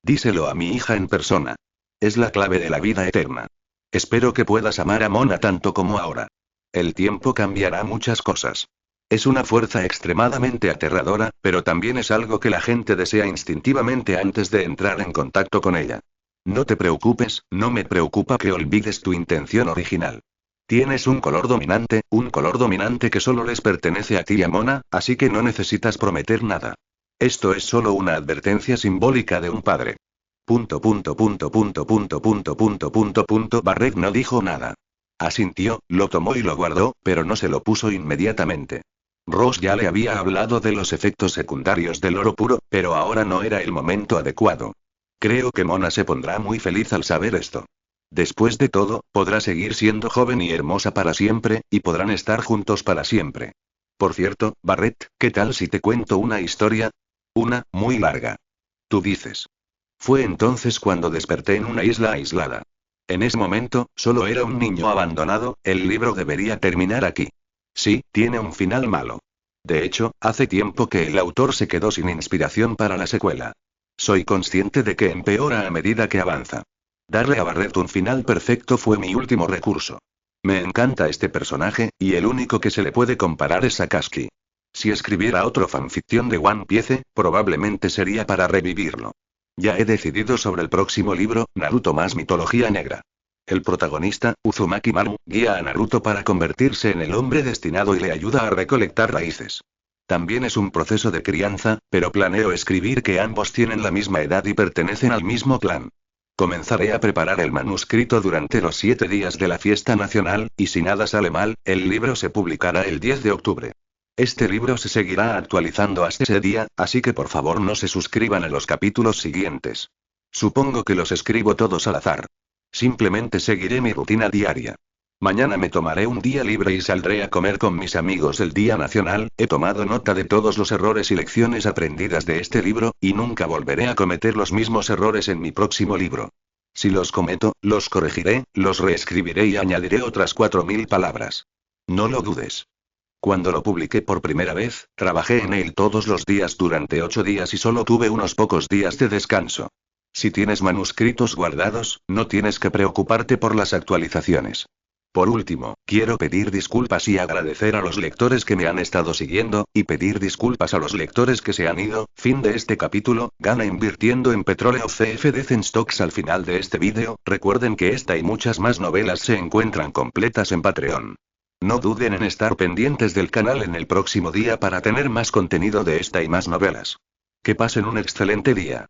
Díselo a mi hija en persona. Es la clave de la vida eterna. Espero que puedas amar a Mona tanto como ahora. El tiempo cambiará muchas cosas. Es una fuerza extremadamente aterradora, pero también es algo que la gente desea instintivamente antes de entrar en contacto con ella. No te preocupes, no me preocupa que olvides tu intención original. Tienes un color dominante que solo les pertenece a ti y a Mona, así que no necesitas prometer nada. Esto es solo una advertencia simbólica de un padre. Barrett no dijo nada. Asintió, lo tomó y lo guardó, pero no se lo puso inmediatamente. Ross ya le había hablado de los efectos secundarios del oro puro, pero ahora no era el momento adecuado. Creo que Mona se pondrá muy feliz al saber esto. Después de todo, podrá seguir siendo joven y hermosa para siempre, y podrán estar juntos para siempre. Por cierto, Barrett, ¿qué tal si te cuento una historia? Una, muy larga. Tú dices. Fue entonces cuando desperté en una isla aislada. En ese momento, solo era un niño abandonado, el libro debería terminar aquí. Sí, tiene un final malo. De hecho, hace tiempo que el autor se quedó sin inspiración para la secuela. Soy consciente de que empeora a medida que avanza. Darle a Barrett un final perfecto fue mi último recurso. Me encanta este personaje, y el único que se le puede comparar es Sakazuki. Si escribiera otro fanfiction de One Piece, probablemente sería para revivirlo. Ya he decidido sobre el próximo libro, Naruto más mitología negra. El protagonista, Uzumaki Maru, guía a Naruto para convertirse en el hombre destinado y le ayuda a recolectar raíces. También es un proceso de crianza, pero planeo escribir que ambos tienen la misma edad y pertenecen al mismo clan. Comenzaré a preparar el manuscrito durante los 7 días de la fiesta nacional, y si nada sale mal, el libro se publicará el 10 de octubre. Este libro se seguirá actualizando hasta ese día, así que por favor no se suscriban a los capítulos siguientes. Supongo que los escribo todos al azar. Simplemente seguiré mi rutina diaria. Mañana me tomaré un día libre y saldré a comer con mis amigos el Día Nacional. He tomado nota de todos los errores y lecciones aprendidas de este libro, y nunca volveré a cometer los mismos errores en mi próximo libro. Si los cometo, los corregiré, los reescribiré y añadiré otras 4000 palabras. No lo dudes. Cuando lo publiqué por primera vez, trabajé en él todos los días durante 8 días y solo tuve unos pocos días de descanso. Si tienes manuscritos guardados, no tienes que preocuparte por las actualizaciones. Por último, quiero pedir disculpas y agradecer a los lectores que me han estado siguiendo, y pedir disculpas a los lectores que se han ido. Fin de este capítulo. Gana invirtiendo en petróleo CFD Zenstocks. Al final de este vídeo, recuerden que esta y muchas más novelas se encuentran completas en Patreon. No duden en estar pendientes del canal en el próximo día para tener más contenido de esta y más novelas. Que pasen un excelente día.